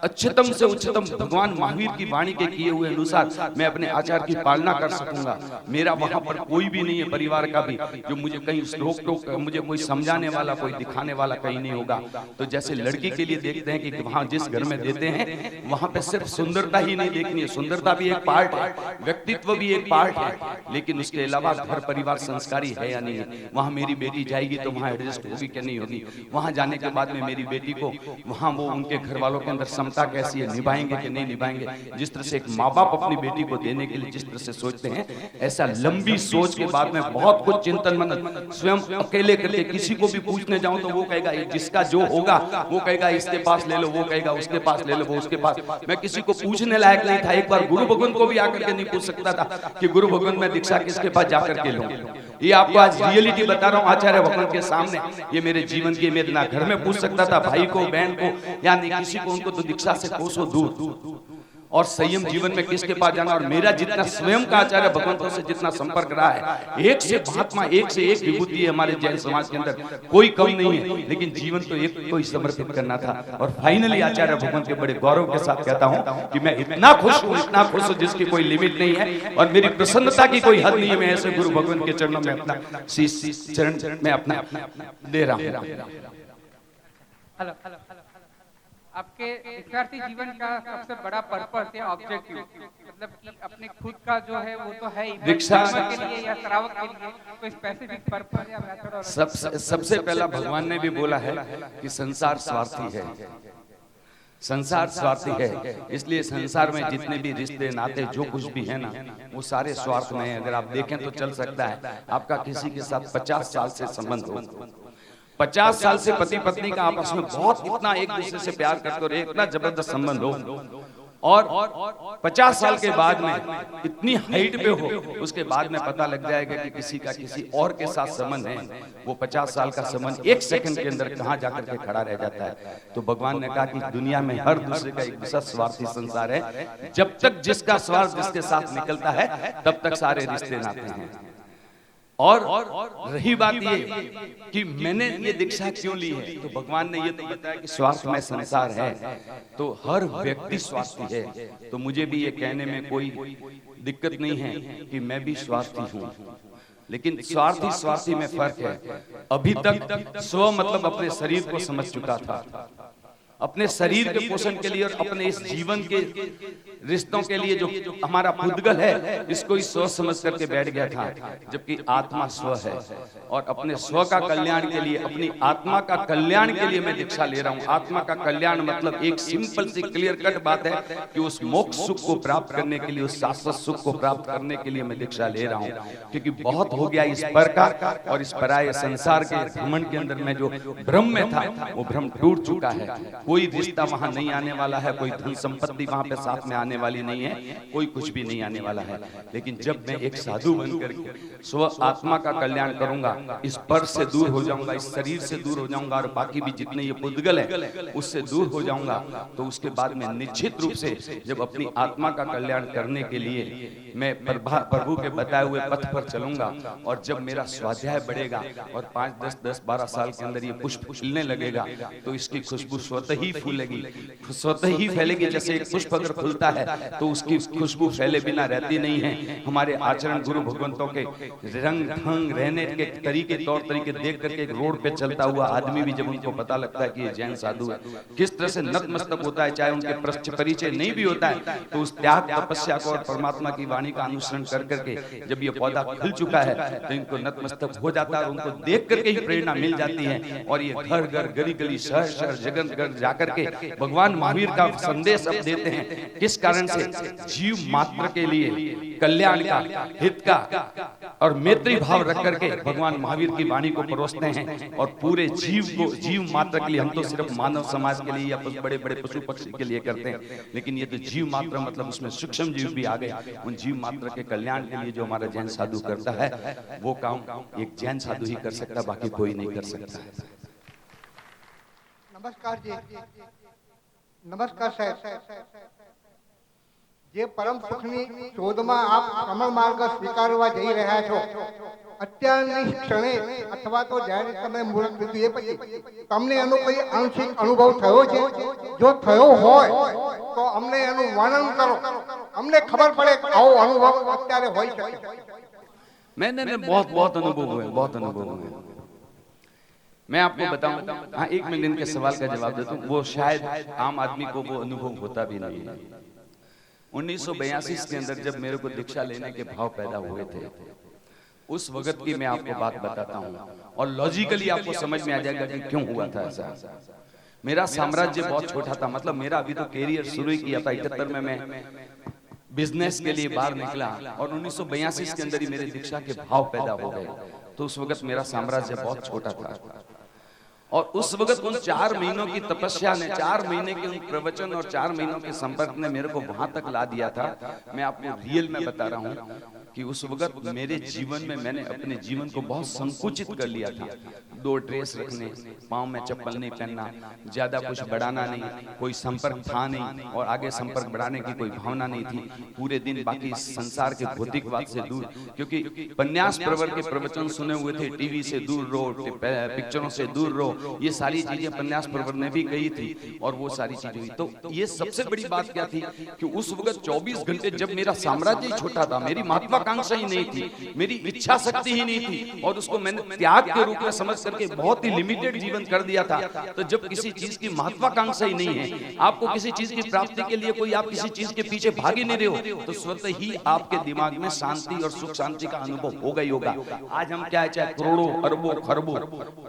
उच्चतम से उच्चतम भगवान महावीर की वाणी के किए हुए अनुसार मैं अपने आचार की पालना कर सकूंगा। मेरा वहां पर कोई भी नहीं है परिवार का भी जो मुझे कहीं रोक टोक, मुझे कोई समझाने वाला, कोई दिखाने वाला कहीं नहीं होगा। तो जैसे लड़की के लिए देखते हैं कि वहां जिस घर में देते हैं वहां पे सिर्फ सुंदरता ही नहीं देखनी है, सुंदरता भी एक पार्ट है, व्यक्तित्व भी एक पार्ट है, लेकिन उसके अलावा घर परिवार संस्कारी है या नहीं है। वहां मेरी बेटी जाएगी तो वहां एडजस्ट होगी क्या नहीं होगी, वहां जाने के बाद में मेरी बेटी को वहां वो उनके घर वालों के अंदर क्षमता कैसी है, निभाएंगे कि नहीं निभाएंगे। जिस तरह से एक माँ बाप अपनी बेटी को देने के लिए जिस तरह से सोचते हैं, ऐसा लंबी सोच के बाद में बहुत कुछ चिंतन मनन स्वयं अकेले करके किसी को भी पूछने जाऊं तो वो कहेगा जिसका जो होगा, वो कहेगा इसके पास ले लो, वो कहेगा उसके पास ले लो, वो उसके पास। मैं किसी को पूछने लायक नहीं था। एक बार गुरु भगवान को भी आकर के नहीं पूछ सकता था कि गुरु भगवान मैं दीक्षा किसके पास जाकर के लूं। ये आपको आज रियलिटी बता रहा हूं आचार्य भगवान के सामने। ये मेरे जीवन की, मेरे ना घर में पूछ सकता था, भाई को, बहन को या नहीं किसी को, उनको तो दीक्षा से कोसों दूर। और संयम जीवन में किसके पास जाना। और मेरा जितना स्वयं का आचार्य भगवंतों से जितना संपर्क रहा है, एक से महात्मा, एक से एक विभूति है हमारे जैन समाज के अंदर, कोई कम नहीं है, लेकिन जीवन तो एक को ही समर्पित करना था। और फाइनली आचार्य भगवान के बड़े गौरव के साथ कहता हूं कि मैं इतना खुश हूं, इतना खुश हूं जिसकी कोई लिमिट नहीं है और मेरी प्रसन्नता की कोई हद नहीं है। मैं ऐसे गुरु भगवान के चरणों में अपना शीश चरण में अपना दे रहा हूं। आपके विद्यार्थी जीवन का सबसे बड़ा पर्पस या ऑब्जेक्टिव, मतलब कि अपने खुद का जो है वो तो है ही, दीक्षा के लिए या श्रावक के लिए कोई स्पेसिफिक पर्पस या मेथड। और सबसे पहला भगवान ने भी बोला है कि संसार स्वार्थी है, संसार स्वार्थी है। इसलिए संसार में जितने भी रिश्ते नाते जो कुछ भी है ना, वो सारे स्वार्थ में है। अगर आप देखें तो चल सकता है आपका किसी के साथ 50 साल से संबंध हो, 50 साल से पति पत्नी का आपस में बहुत इतना एक दूसरे से प्यार करते हो, इतना जबरदस्त संबंध हो, और 50 साल के बाद में इतनी हाइट पे हो, उसके बाद में पता लग जाएगा कि किसी का किसी और के साथ संबंध है, वो 50 साल का संबंध 1 सेकंड के अंदर कहां जाकर के खड़ा रह जाता है। तो भगवान ने कहा कि दुनिया में हर दूसरे का एक दूसरा स्वार्थी संसार है। जब तक जिसका स्वार्थ जिसके साथ निकलता है तब तक सारे रिश्ते नाते हैं। और रही बात ये कि मैंने ये दीक्षा क्यों ली है, तो भगवान ने ये तो बताया कि स्वार्थ में संसार है, तो हर व्यक्ति स्वार्थी है। तो मुझे भी ये कहने में कोई दिक्कत नहीं है कि मैं भी स्वार्थी हूँ, लेकिन स्वार्थी में फर्क है। अभी तक स्व मतलब अपने शरीर को समझ चुका था, अपने शरीर के पोषण के लिए और अपने इस जीवन के रिश्तों के लिए जो हमारा पुद्गल है इसको ही स्व समझ करके बैठ गया था, जबकि आत्मा स्व है और अपने स्व का कल्याण के लिए, अपनी आत्मा का कल्याण के लिए मैं दीक्षा ले रहा हूँ। आत्मा का कल्याण मतलब एक सिंपल सी क्लियर कट बात है कि उस मोक्ष सुख को प्राप्त करने के लिए, उस शाश्वत सुख को प्राप्त करने के लिए मैं दीक्षा ले रहा हूँ, क्योंकि बहुत हो गया इस पर का और इस पराये संसार के भ्रमण के अंदर मैं जो भ्रम में था वो भ्रम टूट चुका है। कोई रिश्ता वहां नहीं आने वाला है, कोई धन संपत्ति वहां पे साथ में आने वाली नहीं है, कोई कुछ भी नहीं आने वाला है। लेकिन जब मैं एक साधु बनकर स्व आत्मा का कल्याण करूंगा, इस पर से दूर हो जाऊंगा, इस शरीर से दूर हो जाऊंगा और बाकी भी जितने ये पुद्गल है उससे दूर हो जाऊंगा, तो उसके बाद में निश्चित रूप से जब अपनी आत्मा का कल्याण करने के लिए मैं प्रभु के बताए हुए पथ पर चलूंगा और जब मेरा स्वाध्याय बढ़ेगा और 5, 10, 12 साल के अंदर ये पुष्प खिलने लगेगा तो इसकी खुशबू स्वतः ही फूलेगी, स्वतः ही फैलेगी। जैसे एक पुष्प अगर खुलता है तो उसकी खुशबू फैले बिना रहती नहीं है। हमारे आचरण गुरु भगवंतों के रंग ढंग रहने के तरीके, तौर तरीके देख करके एक रोड पे चलता हुआ आदमी भी जब उनको पता लगता है कि ये जैन साधु है, किस तरह से नतमस्तक होता है, चाहे उनके परिचय नहीं भी होता है तो उस त्याग तपस्या को और परमात्मा की वाणी का अनुसरण कर करके जब ये पौधा खिल चुका है तो इनको नतमस्तक हो जाता है और उनको देख करके ही प्रेरणा मिल जाती है और ये घर घर गली गली शहर शहर जगह घर जाकर के भगवान महावीर का संदेश अब देते हैं। किस कारण से? जीव मात्र के लिए कल्याण का, हित का और मैत्री भाव रख करके भगवान महावीर की वाणी को परोसते हैं और पूरे जीव को, जीव मात्र के लिए, हम तो सिर्फ मानव समाज के लिए या बड़े बड़े पशु पक्षी के लिए करते हैं, लेकिन ये तो जीव मात्र मतलब उसमें सूक्ष्म जीव भी आ गए। उन जीव मात्र के कल्याण के लिए जो हमारा जैन साधु करता है वो काम एक जैन साधु ही कर सकता, बाकी कोई नहीं कर सकता। नमस्कार जी, नमस्कार साहेब। જે પરમ સુખની શોધમાં આપ કમળ માર્ગ સ્વીકારવા જઈ રહ્યા છો, અત્યારની ક્ષણે અથવા તો જ્યારે તમે મુહૂર્ત લીધું એ પછી તમને એનો કોઈ આંશિક અનુભવ થયો છે? જો થયો હોય તો અમને એનું વર્ણન કરો, અમને ખબર પડે કે આવો અનુભવ અત્યારે હોઈ શકે। मैंने बहुत अनुभव हुए, बहुत अनुभव हुए। मैं आपको बताऊं, हाँ एक मिनट इनके सवाल का जवाब देता हूँ। वो शायद आम आदमी को वो अनुभव होता भी नहीं है। 1982 के अंदर जब मेरे को दीक्षा लेने के भाव पैदा हुए थे, उस वक्त की मैं आपको बात बताता हूँ और लॉजिकली आपको समझ में आ जाएगा कि क्यों हुआ था ऐसा। मेरा साम्राज्य बहुत छोटा था, मतलब मेरा अभी तो कैरियर शुरू ही किया था। 71 में मैं बिजनेस के लिए बाहर निकला और 1982 के अंदर ही मेरे दीक्षा के भाव पैदा हो गए। तो उस वक्त मेरा साम्राज्य बहुत छोटा था और उस वक्त उन 4 महीनों की तपस्या ने, 4 महीने के उन प्रवचन और 4 महीनों के संपर्क ने मेरे को वहां तक ला दिया था। मैं आपको रियल में बता रहा हूँ कि उस वक्त मेरे जीवन में मैंने अपने जीवन को बहुत संकुचित कर लिया था। 2 ड्रेस रखने, पाँव में चप्पल नहीं पहनना, ज्यादा कुछ बढ़ाना नहीं, कोई संपर्क था नहीं और आगे संपर्क बढ़ाने की कोई भावना नहीं थी। पूरे दिन बाकी संसार के भौतिकवाद से दूर, क्योंकि पन्यास प्रवर के प्रवचन सुने हुए थे, टीवी से दूर रहो, पिक्चरों से दूर रहो, ये सारी चीजें पन्यास प्रवर ने भी कही थी और वो सारी चीजें हुई। तो ये सबसे बड़ी बात क्या थी कि उस वक्त 24 घंटे जब मेरा साम्राज्य ही छोटा था, मेरी महत्वाकांक्षा ही नहीं थी, मेरी इच्छा शक्ति ही नहीं थी और उसको मैंने त्याग के रूप में समझ करके बहुत ही लिमिटेड जीवन कर दिया था। तो जब किसी चीज की महत्वाकांक्षा ही नहीं है, आपको किसी चीज की प्राप्ति के लिए कोई आप किसी चीज के पीछे भाग ही नहीं रहे हो, तो स्वतः ही आपके दिमाग में शांति और सुख शांति का अनुभव होगा ही होगा। आज हम क्या है, चाहे करोड़ों अरबों खरबों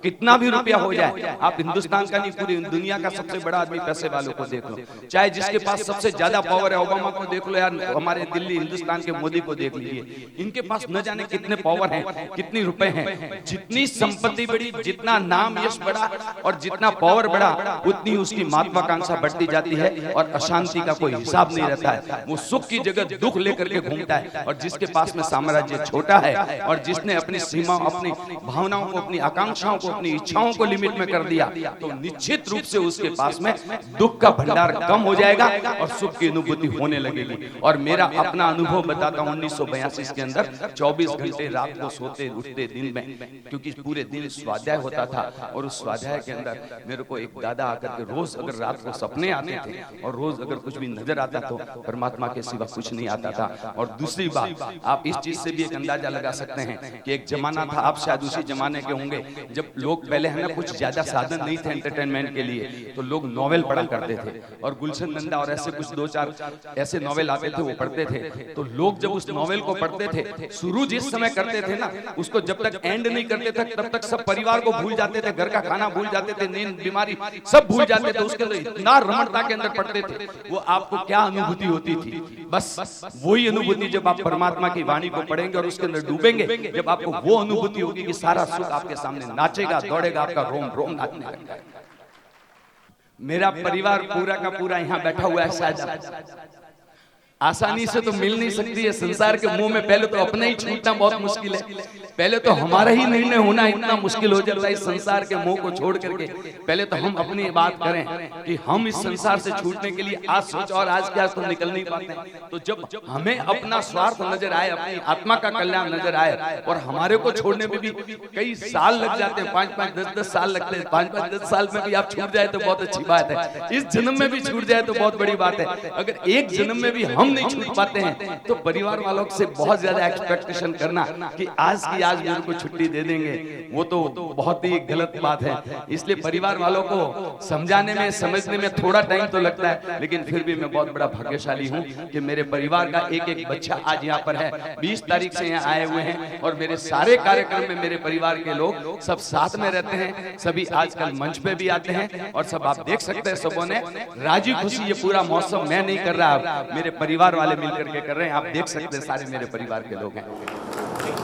कितना भी रुपया हो जाए, आप हिंदुस्तान का नहीं पूरी दुनिया का सबसे बड़ा आदमी पैसे वालों को देख लो, चाहे जिसके पास सबसे ज्यादा पावर है, ओबामा को देख लो या हमारे दिल्ली हिंदुस्तान के मोदी को देख लीजिए, इनके पास न जाने कितने पावर हैं, कितनी रुपए हैं। जितनी संपत्ति बढ़ी, जितना नाम यश बढ़ा और जितना पावर बढ़ा, उतनी उसकी महत्वाकांक्षा बढ़ती जाती है और अशांति का कोई हिसाब नहीं रहता है। वो सुख की जगह दुख लेकर के घूमता है और जिसके पास में साम्राज्य छोटा है और जिसने अपनी सीमा, अपनी भावनाओं को, अपनी आकांक्षाओं को, अपनी इच्छाओं को लिमिट में कर दिया, तो निश्चित रूप से उसके पास में दुख का भंडार कम हो जाएगा और सुख की अनुभूति होने लगेगी। और मेरा अपना अनुभव बताता हूँ, 1982 के अंदर 24 घंटे रात को सोते उठते दिन में, क्योंकि पूरे दिन स्वाध्याय होता था और उस स्वाध्याय के अंदर मेरे को एक दादा आकर के रोज अगर रात को सपने आते थे और रोज अगर कुछ भी नजर आता तो परमात्मा के सिवा कुछ नहीं आता था। और दूसरी बात, आप इस चीज से भी एक अंदाजा लगा सकते हैं कि एक जमाना था, आप शायद उसी जमाने के होंगे, जब लोग पहले है ना कुछ कुछ ज्यादा साधन नहीं थे एंटरटेनमेंट के लिए, तो लोग नॉवेल पढ़ा करते थे और गुलशन नंदा और ऐसे कुछ 2-4 ऐसे नॉवेल आते थे वो पढ़ते थे। तो लोग जब उस नॉवेल को पढ़ते थे, शुरू जिस समय करते थे ना, उसको जब तक एंड नहीं करते थे तब तक सब परिवार को भूल जाते थे, घर का खाना भूल जाते थे, नींद बीमारी सब भूल जाते थे। उसके अंदर इतना रमणता के अंदर पढ़ते थे, वो आपको क्या अनुभूति होती थी, बस वही अनुभूति जब आप परमात्मा की वाणी को पढ़ेंगे और उसके अंदर डूबेंगे, जब आपको वो अनुभूति होगी कि सारा सुख आपके सामने नाचेगा, दौड़ेगा, आपका रोम रोम नाचने लग जाएगा। मेरा परिवार पूरा का पूरा यहाँ बैठा हुआ है, शायद आसानी से तो मिल नहीं सकती है संसार के मुंह में। पहले तो अपना ही छूटना बहुत मुश्किल है, पहले तो हमारा ही निर्णय होना इतना मुश्किल हो जाता है इस संसार के मुंह को छोड़ करके। पहले तो हम अपनी बात करें कि हम इस संसार से छूटने के लिए आज सोच और आज के आज तो निकल नहीं पाते। तो जब हमें अपना स्वार्थ नजर आए, अपनी आत्मा का कल्याण नजर आए, और हमारे को छोड़ने में भी कई साल लग जाते हैं, 5-5, 10-10 साल लगते हैं। 5-5, 10 साल में भी आप छूट जाए तो बहुत अच्छी बात है, इस जन्म में भी छूट जाए तो बहुत बड़ी बात है। अगर एक जन्म में भी हम नहीं छूट पाते हैं तो परिवार वालों से बहुत ज्यादा एक्सपेक्टेशन करना कि आज की आज मेरे को छुट्टी दे देंगे, वो तो बहुत ही गलत बात है। इसलिए परिवार वालों को समझाने में, समझने में थोड़ा टाइम तो लगता है, लेकिन फिर भी मैं बहुत बड़ा भाग्यशाली हूँ कि मेरे परिवार का एक एक बच्चा आज यहाँ पर है। 20 तारीख से यहाँ आए हुए हैं और मेरे सारे कार्यक्रम में मेरे परिवार के लोग सब साथ में रहते हैं। सभी आजकल मंच पे भी आते हैं और सब आप देख सकते हैं, सबों ने राजी खुशी, ये पूरा मौसम मैं नहीं कर रहा, मेरे परिवार वाले मिलकर के कर रहे हैं। आप देख सकते हैं सारे मेरे परिवार के लोग हैं।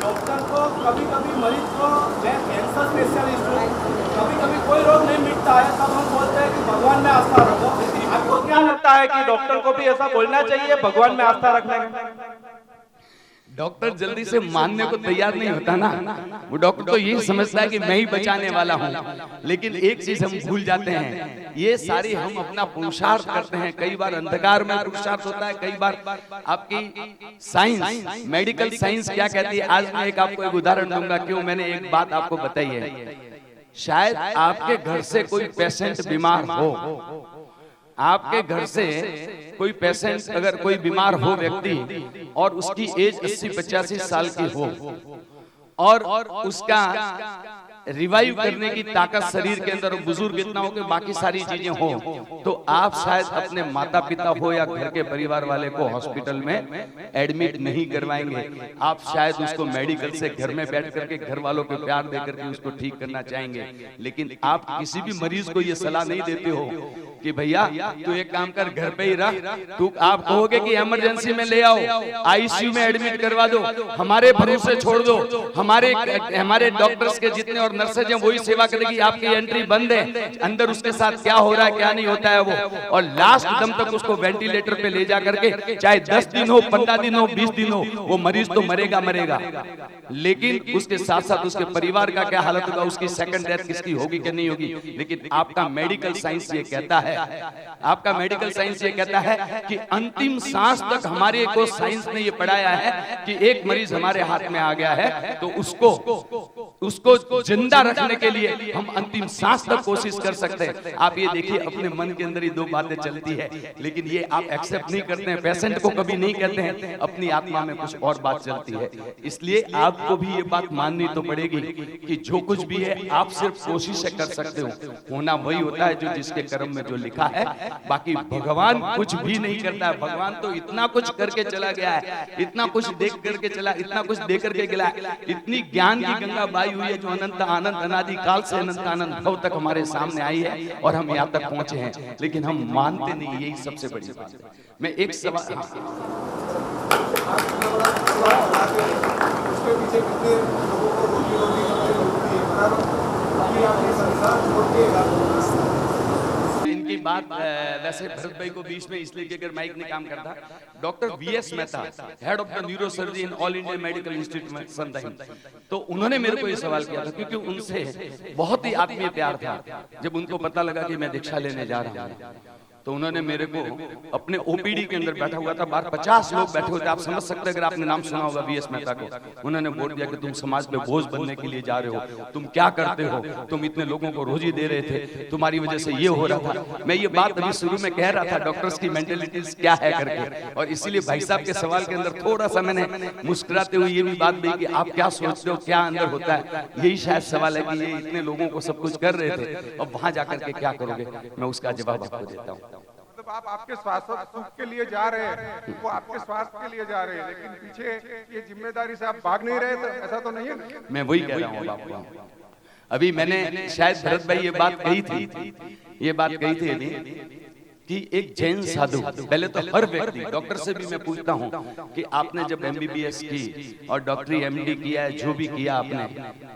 डॉक्टर को कभी मरीज को, मैं कैंसर स्पेशलिस्ट हूँ, कभी कोई रोग नहीं मिटता है, तब हम बोलते हैं कि भगवान में आस्था रखो। आपको क्या लगता है कि डॉक्टर को भी ऐसा बोलना चाहिए, भगवान में आस्था रखने का? डॉक्टर जल्दी से मानने को तैयार नहीं होता ना, वो डॉक्टर तो यही समझता है कि मैं ही बचाने वाला हूँ। लेकिन एक चीज हम भूल जाते हैं, ये सारी हम अपना पुरुषार्थ करते हैं। कई बार अंधकार में पुरुषार्थ होता है, कई बार आपकी साइंस, मेडिकल साइंस क्या कहती है। आज मैं आपको एक उदाहरण दूंगा, क्यों मैंने एक बात आपको बताई है। शायद आपके घर से कोई पेशेंट बीमार हो, आपके घर से कोई पेशेंट अगर कोई बीमार हो व्यक्ति और उसकी एज 80-85 साल की हो और उसका रिवाइव करने की ताकत शरीर के अंदर, बुजुर्ग इतना हो कि बाकी सारी चीजें हो, तो आप शायद अपने माता पिता हो या घर के परिवार वाले को हॉस्पिटल में एडमिट नहीं करवाएंगे। आप शायद उसको मेडिकल से घर में बैठ करके घर वालों को प्यार देकर के उसको ठीक करना चाहेंगे। लेकिन आप किसी भी मरीज को ये सलाह नहीं देते हो कि भैया तू एक काम कर, घर पे ही रह। तू आप कहोगे कि इमरजेंसी में ले आओ, आईसीयू में एडमिट करवा दो, हमारे भरोसे छोड़ दो, हमारे डॉक्टर्स के जितने और नर्सेज हैं वही सेवा करेगी, आपकी एंट्री बंद है, अंदर उसके साथ क्या हो रहा है क्या नहीं होता है वो, और लास्ट दम तक उसको वेंटिलेटर पे ले जा करके, चाहे 10 दिन हो, 15 दिन हो, 20 दिन हो, वो मरीज तो मरेगा मरेगा। लेकिन उसके साथ साथ उसके परिवार का क्या हालत होगा, उसकी सेकंड डेथ किसकी होगी कि नहीं होगी। लेकिन आपका मेडिकल साइंस ये कहता है, आपका मेडिकल साइंस ये कहता है कि अंतिम सांस तक हमारे को साइंस ने ये पढ़ाया है कि एक मरीज हमारे हाथ में आ गया है तो उसको जिंदा रखने के लिए हम अंतिम सांस तक कोशिश कर सकते हैं। आप ये देखिए अपने मन के अंदर ही दो बातें चलती है, लेकिन ये आप एक्सेप्ट नहीं करते हैं, पेशेंट को कभी नहीं कहते हैं, अपनी आत्मा में कुछ और बात चलती है। इसलिए आपको भी ये बात माननी तो पड़ेगी कि जो कुछ भी है आप सिर्फ कोशिश कर सकते हो, होना वही होता है जो जिसके कर्म में जो लिखा है। बाकी भगवान कुछ भी नहीं करता है। भगवान तो इतना कुछ करके चला गया है, इतना कुछ देख करके चला, इतना कुछ दे करके गया, इतनी ज्ञान की गंगा बाई हुई है जो अनंत आनंद अनादि काल से अनंत आनंद भव तक हमारे सामने आई है और हम यहाँ तक पहुंचे हैं, लेकिन हम मानते नहीं। यही सबसे बड़ी बात है। मैं एक सवाल, इनकी बात वैसे भरत भाई को बीच में इसलिए कि अगर माइक ने काम करता, doctor V S Mehta, head of the neurosurgery in All India Medical Institute संदाइन, तो उन्होंने मेरे को ये सवाल किया था क्योंकि उनसे बहुत ही आत्मीय प्यार था। जब उनको पता लगा कि मैं दीक्षा लेने जा रहा हूँ तो उन्होंने मेरे को अपने ओपीडी के अंदर बैठा हुआ था, बाहर 50 लोग बैठे हुए थे। आप समझ सकते हैं, अगर आपने नाम सुना होगा वीएस मेहता को, उन्होंने बोल दिया कि तुम समाज पे बोझ बनने के लिए जा रहे हो, तुम क्या करते हो, तुम इतने लोगों को रोजी दे रहे थे, तुम्हारी वजह से ये हो रहा था। मैं ये बात अभी शुरू में कह रहा था डॉक्टर्स की मेंटेलिटीज क्या है करके, और इसीलिए भाई साहब के सवाल के अंदर थोड़ा सा मैंने मुस्कुराते हुए ये भी बात दी कि आप क्या सोचते हो, क्या अंदर होता है। यही शायद सवाल है कि ये इतने लोगों को सब कुछ कर रहे थे, अब वहां जाकर के क्या करोगे, मैं उसका जवाब आपको देता हूँ। मतलब आप आपके स्वास्थ्य सुख के लिए जा रहे हैं, वो आपके स्वास्थ्य के लिए जा रहे हैं, लेकिन पीछे ये जिम्मेदारी से आप भाग नहीं रहे, तो ऐसा तो नहीं है ना? मैं वही कह रहा हूँ आपको। अभी मैंने शायद भरत भाई ये बात कही थी अभी कि एक जैन साधु, पहले तो हर व्यक्ति, डॉक्टर से भी मैं पूछता हूँ कि आपने जब एमबीबीएस की और डॉक्टरी एमडी किया है, जो भी किया आपने,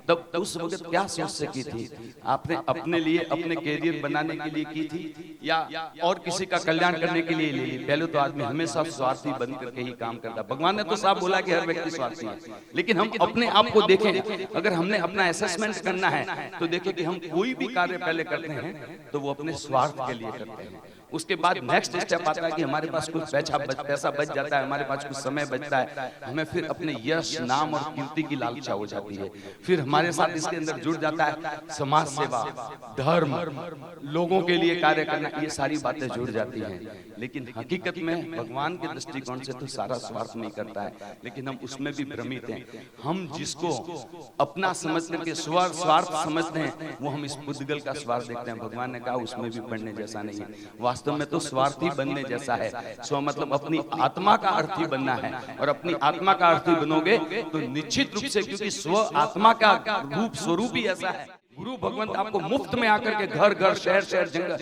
तब उस वक्त क्या सोच से की थी? आपने अपने लिए, अपने कैरियर बनाने के लिए की थी या और किसी का कल्याण करने के लिए ली? पहले तो आदमी हमेशा स्वार्थी बन करके ही काम करता। भगवान ने तो साफ बोला कि हर व्यक्ति स्वार्थी है, लेकिन हम अपने आप को देखें। अगर हमने अपना असेसमेंट करना है तो देखें कि हम कोई भी कार्य पहले करते हैं तो वो अपने स्वार्थ के लिए करते हैं। उसके बाद नेक्स्ट स्टेप आता है कि हमारे पास कुछ पैसा बच जाता है, हमारे पास कुछ समय बचता है, हमें फिर अपने यश, नाम और कीर्ति की लालसा हो जाती है। फिर हमारे साथ इसके अंदर जुड़ जाता है समाज सेवा, धर्म, लोगों के लिए कार्य करना, ये सारी बातें जुड़ जाती हैं। लेकिन हकीकत में भगवान के दृष्टिकोण से तो सारा स्वार्थ नहीं करता है, लेकिन हम उसमें भी भ्रमित हैं। हम जिसको अपना समझने के स्वार्थ समझते हैं, वो हम इस पुद्गल का स्वार्थ देखते हैं। भगवान ने कहा उसमें भी पढ़ने जैसा नहीं है, वास्तव में तो स्वार्थी बनने जैसा है। सो मतलब अपनी आत्मा का अर्थी बनना है, और अपनी आत्मा का अर्थी बनोगे तो निश्चित रूप से, क्योंकि स्व आत्मा का रूप स्वरूप ही ऐसा है। गुरु भगवंत आपको मुफ्त में आकर के घर घर, शहर शहर, जंगल,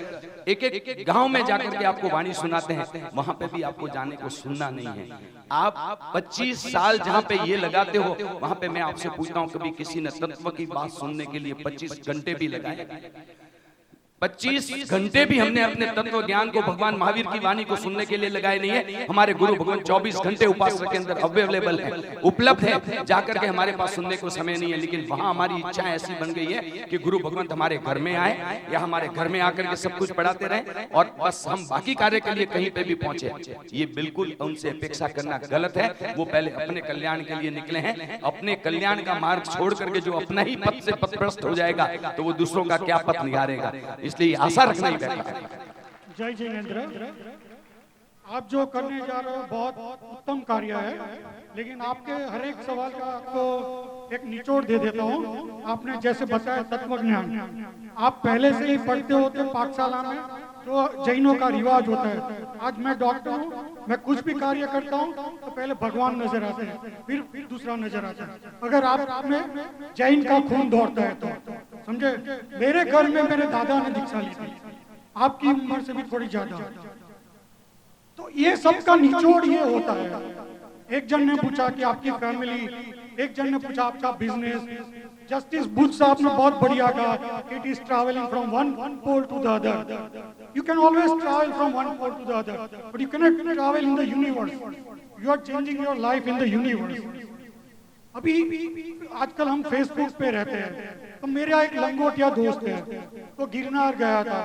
एक गांव में जाकर के आपको वाणी सुनाते हैं। वहां पे भी आपको जाने को सुनना नहीं है। आप 25 साल जहां पे ये लगाते हो, वहां पे मैं आपसे पूछता हूं, कभी किसी ने तत्व की बात सुनने के लिए 25 घंटे भी लगाए? 25 घंटे भी हमने अपने तत्व ज्ञान को, भगवान महावीर की वाणी को सुनने के लिए लगाए नहीं है। हमारे गुरु भगवान 24 घंटे उपासना के अंदर अवेलेबल है, उपलब्ध है, जाकर के हमारे पास सुनने को समय नहीं है। लेकिन वहां हमारी इच्छा ऐसी बन गई है कि गुरु भगवंत हमारे घर में आए या हमारे घर में आकर के सब कुछ पढ़ाते रहे, और बस हम बाकी कार्य के लिए कहीं पे भी पहुंचे। ये बिल्कुल उनसे अपेक्षा करना गलत है। वो पहले अपने कल्याण के लिए निकले हैं। अपने कल्याण का मार्ग छोड़ करके जो अपना ही पथ से पथभ्रष्ट हो जाएगा, तो वो दूसरों का क्या पथ निहारेगा। इसलिए आशा रखना ही बेहतर है। जय जिनेंद्र, आप जो करने जा रहे हो बहुत उत्तम कार्य है, लेकिन आपके हर एक सवाल का आपको एक निचोड़ दे देता हूँ। आपने जैसे बताया तत्व ज्ञान, आप पहले से ही पढ़ते होते पाठशाला में, तो जैनों का रिवाज होता है। आज मैं डॉक्टर हूँ, मैं कुछ भी कार्य करता हूँ तो पहले भगवान नजर आते हैं, फिर दूसरा नजर आता है। अगर आप में जैन का खून दौड़ता है तो समझे। मेरे घर में मेरे दादा ने दीक्षा ली थी, आपकी उम्र से भी थोड़ी ज्यादा। तो ये सब का निचोड़ ये होता है। एक जन ने पूछा कि आपकी फैमिली, एक जन ने पूछा आपका बिजनेस। जस्टिस बुद्ध साहब ने बहुत बढ़िया कहा, it is travelling from one pole to the other. You can always travel from one pole to the other, but you cannot travel in the universe. You are changing your life in the universe. अभी आजकल हम Facebook पे रहते हैं, तो मेरा एक लंगोटिया दोस्त है, तो गिरनार गया था,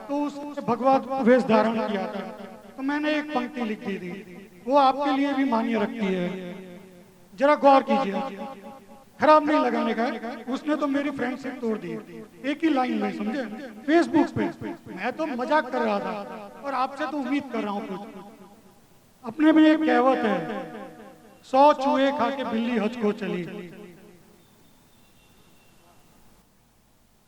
तो उसने भगवत वेश धारण किया था, तो मैंने एक पंक्ति लिख दी थी, वो आपके लिए भी मान्य रखती है, जरा गौर कीजिए। खराब नहीं लगाने का, उसने तो मेरी फ्रेंडशिप तोड़ दी एक ही लाइन में, समझे, फेसबुक पे। मैं तो मजाक कर रहा था, और आपसे तो उम्मीद कर रहा हूँ कुछ। अपने में एक कहावत है, 100 चूहे खा के बिल्ली हज को चली।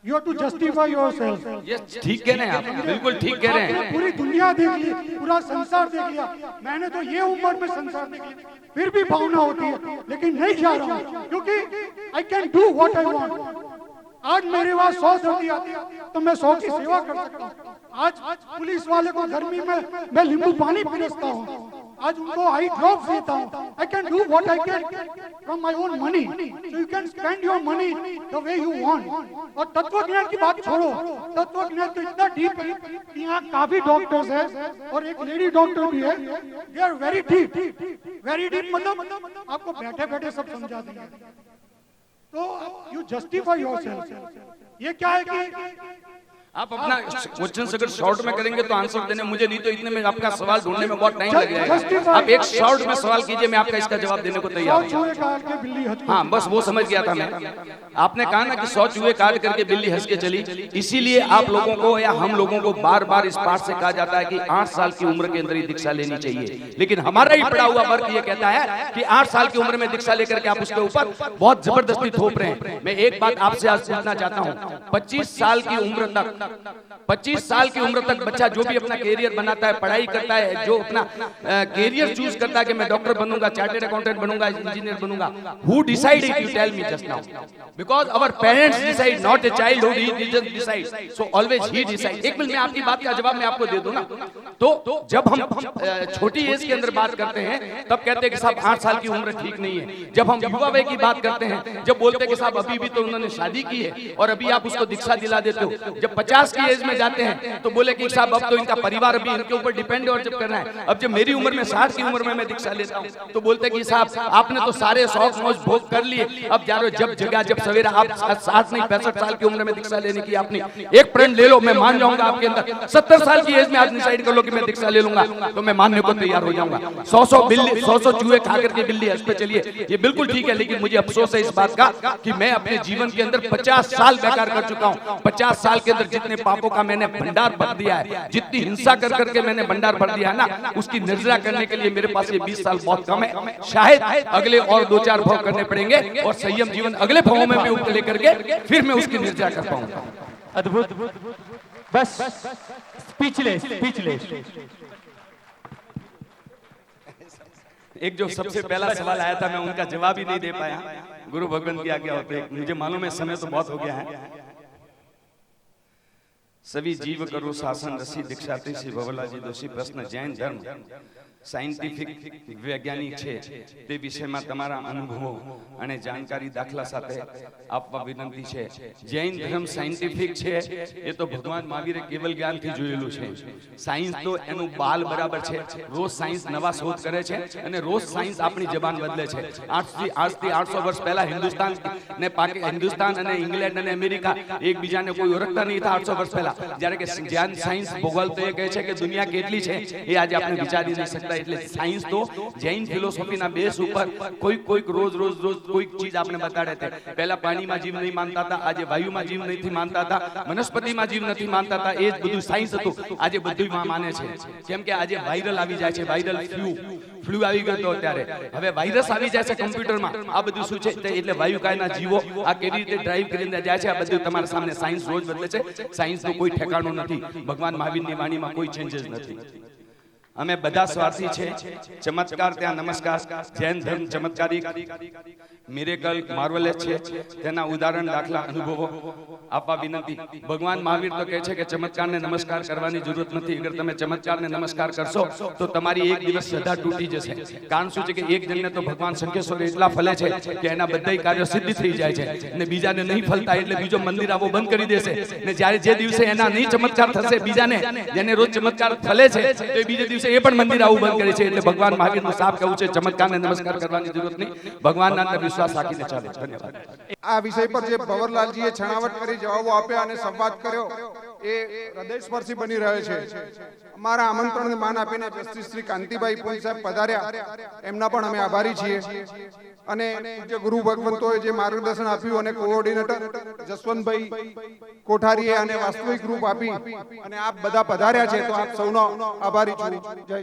You have to justify yourself. Yes, ठीक कह रहे हैं आप, बिल्कुल ठीक कह रहे हैं। पूरी दुनिया देख ली, पूरा संसार देख लिया, मैंने तो ये उम्र में संसार देख लिया, फिर भी भावना होती है, लेकिन नहीं जा रहा हूँ, क्योंकि I can do what I want. आज मेरे पास 100 सर्दी आती है तो मैं 100 की सेवा कर सकता हूँ। आज पुलिस वाले को गर्मी में मैं नींबू पानी पिलाता हूँ, आज उनको आई ड्रॉप्स देता हूँ। I can do what I can from my own money. So you can spend your money the way you want. और तत्व ज्ञान की बात छोड़ो, तत्व ज्ञान तो इतना डीप है कि यहाँ काफी डॉक्टर्स हैं और एक लेडी डॉक्टर भी है। They are very deep, very deep, मतलब आपको बैठे बैठे सब समझा देंगे। तो यू जस्टिफाई योरसेल्फ। ये क्या है कि आप अपना क्वेश्चन अगर शॉर्ट में करेंगे तो आंसर देने मुझे, नहीं तो इतने में आपका सवाल ढूंढने में बहुत टाइम लग जाएगा। आप एक शॉर्ट में सवाल कीजिए, मैं आपका इसका जवाब देने को तैयार हूं। हाँ, बस वो समझ गया था मैं। आपने कहा ना कि 100 चूहे काट करके बिल्ली हंस के चली, इसीलिए आप लोगों को या हम लोगों को बार बार इस पाठ से कहा जाता है कि 8 साल की उम्र के अंदर ही दीक्षा लेनी चाहिए। लेकिन हमारा ही पड़ा हुआ वर्ग ये कहता है कि 8 साल की उम्र में दीक्षा लेकर के आप उसके ऊपर बहुत जबरदस्ती थोप रहे हैं। मैं एक बात आपसे आज पूछना चाहता हूं, 25 साल की उम्र तक बच्चा जो भी अपना कैरियर बनाता है, पढ़ाई करता है, जो अपना कैरियर चूज करता है कि मैं डॉक्टर बनूंगा, चार्टर्ड अकाउंटेंट बनूंगा, इंजीनियर बनूंगा, who decide it? You tell me just now, because our parents decide, not a child who decide, so always he decide. एक मिनट में आपकी बात का जवाब मैं आपको दे दूं ना, तो जब हम छोटी एज के अंदर बात करते हैं तब कहते हैं कि साहब 8 साल की उम्र ठीक नहीं है। जब हम युवा वय की बात करते हैं, जब बोलते हैं कि साहब अभी भी तो उन्होंने शादी की है और अभी आप उसको दीक्षा दिला देते हो। जब 50 की एज में जाते हैं तो बोले कि साहब अब तो इनका परिवार अभी इनके ऊपर डिपेंड है और जब करना है। अब जब मेरी उम्र में 60 की उम्र में मैं दीक्षा लेता हूं तो बोलते हैं कि साहब आपने तो सारे शौक मौज भोग कर लिए, अब जा रहे हो जब जगह जब सवेरा। आप 60 नहीं 65 साल की उम्र में दीक्षा लेने की आपने एक प्रण ले लो, मैं मान जाऊंगा आपके अंदर। 70 साल की एज में आज डिसाइड कर लो कि मैं दीक्षा ले लूंगा तो मैं मानने को तैयार हो जाऊंगा। 100 चूहे खा करके बिल्ली हंस पे चलिए, ये बिल्कुल ठीक है, लेकिन मुझे अफसोस है इस बात का कि मैं अपने जीवन के अंदर 50 साल बेकार कर चुका हूं। 50 साल के अंदर जितने पापों का मैंने भंडार भर दिया है, जितनी हिंसा कर करके मैंने भंडार भर दिया है ना, उसकी निर्जरा करने के लिए मेरे पास ये 20 साल बहुत कम है। शायद अगले और 2-4 भव करने पड़ेंगे और संयम जीवन अगले भवों में भी लेकर के फिर मैं उसकी निर्जरा कर पाऊंगा। अद्भुत, बस स्पीचलेस। एक जो सबसे पहला सवाल आया था मैं उनका जवाब ही नहीं दे पाया, गुरु भगवान की आज्ञा होते। मुझे मालूम है समय तो बहुत हो गया है। सभी जीव करो शासन रसी दीक्षार्थी श्री भवरलालजी दोषी प्रश्न जैन धर्म સાયન્ટિફિક વૈજ્ઞાનિક છે તે વિષયમાં તમારા અનુભવો અને જાણકારી દાખલા સાથે આપવા વિનંતી છે। જૈન ધર્મ સાયન્ટિફિક છે એ તો ભગવાન મહાવીરે કેવલ જ્ઞાનથી જોયેલું છે। સાયન્સ તો એનું બાલ બરાબર છે, રોજ સાયન્સ નવા શોધ કરે છે અને રોજ સાયન્સ આપણી જબાન બદલે છે। આજથી 800 વર્ષ પહેલા હિન્દુસ્તાન અને ઇંગ્લેન્ડ અને અમેરિકા એકબીજાને કોઈ ઓળખતા નહીં હતા 800 વર્ષ પહેલા, જ્યારે કે જ્ઞાન સાયન્સ ભૂગોળ તો એ કહે છે કે દુનિયા કેટલી છે એ આજે આપણે વિચારી નહીં શકતા। એટલે સાયન્સ તો જૈન ફિલોસોફીના બેઝ ઉપર કોઈક રોજ કોઈક ચીજ આપણે બતાડે છે। પહેલા પાણીમાં જીવ નહીં માનતા હતા, આજે વાયુમાં જીવ નથી માનતા હતા, વનસ્પતિમાં જીવ નથી માનતા હતા, એ જ બધું સાયન્સ હતું। આજે બધુંમાં માને છે, કેમ કે આજે વાયરલ આવી જાય છે, વાયરલ ફ્લુ આવી ગયો હતો, ત્યારે હવે વાયરસ આવી જાય છે કમ્પ્યુટરમાં। આ બધું શું છે એટલે વાયુકાયના જીવો આ કેવી રીતે ડ્રાઈવ કરીને જાય છે, આ બધું તમારા સામે સાયન્સ રોજ બદલે છે। સાયન્સનું કોઈ ઠેકાણું નથી, ભગવાન મહાવીરની વાણીમાં કોઈ ચેન્જીસ નથી। અમે બધા સ્વાર્થી છે। ચમત્કાર ત્યાં નમસ્કાર, જૈન ધર્મ ચમત્કારિક મિરેકલ માર્વેલસ છે, તેના ઉદાહરણ દાખલા અનુભવો આપવા વિનંતી। ભગવાન મહાવીર તો કહે છે કે ચમત્કારને નમસ્કાર કરવાની જરૂરત નથી, અગર તમે ચમત્કારને નમસ્કાર કરશો તો તમારી એક દિવસ શ્રદ્ધા તૂટી જશે। કારણ શું છે કે એક જણને તો ભગવાન શંકેશ્વર એટલા ફલે છે કે એના બધા કાર્યો સિદ્ધ થઈ જાય છે અને બીજાને નહીં ફલતા એટલે બીજો મંદિર આવો બંધ કરી દેશે ને જ્યારે જે દિવસે એના નહીં ચમત્કાર થશે બીજાને જેને રોજ ચમત્કાર ફલે છે તો એ બીજે દિવસે એ પણ મંદિર આવું બંધ કરે છે। એટલે ભગવાન મહાવીરનું સાફ કહું છે ચમત્કારને નમસ્કાર કરવાની જરૂરત નહીં, ભગવાનના અંદર વિશ્વાસ રાખીને ચાલો। ધન્યવાદ। આ વિષય પર જે ભવરલાલજીએ છણાવટ કરી જવાબો આપ્યા અને સંવાદ કર્યો એ હૃદયસ્પર્શી બની રહ્યો છે। અમારા આમંત્રણને માન આપીને જસ્ટિસ શ્રી કાંતિભાઈ પુંજ સાહેબ પધાર્યા, એમના પણ અમે આભારી છીએ। અને જે ગુરુ ભગવંતોએ જે માર્ગદર્શન આપ્યું અને કોઓર્ડિનેટર જસવંતભાઈ કોઠારીએ અને વાસ્તવિક રૂપ આપી અને આપ બધા પધાર્યા છે તો આપ સૌનો આભારી છું। જય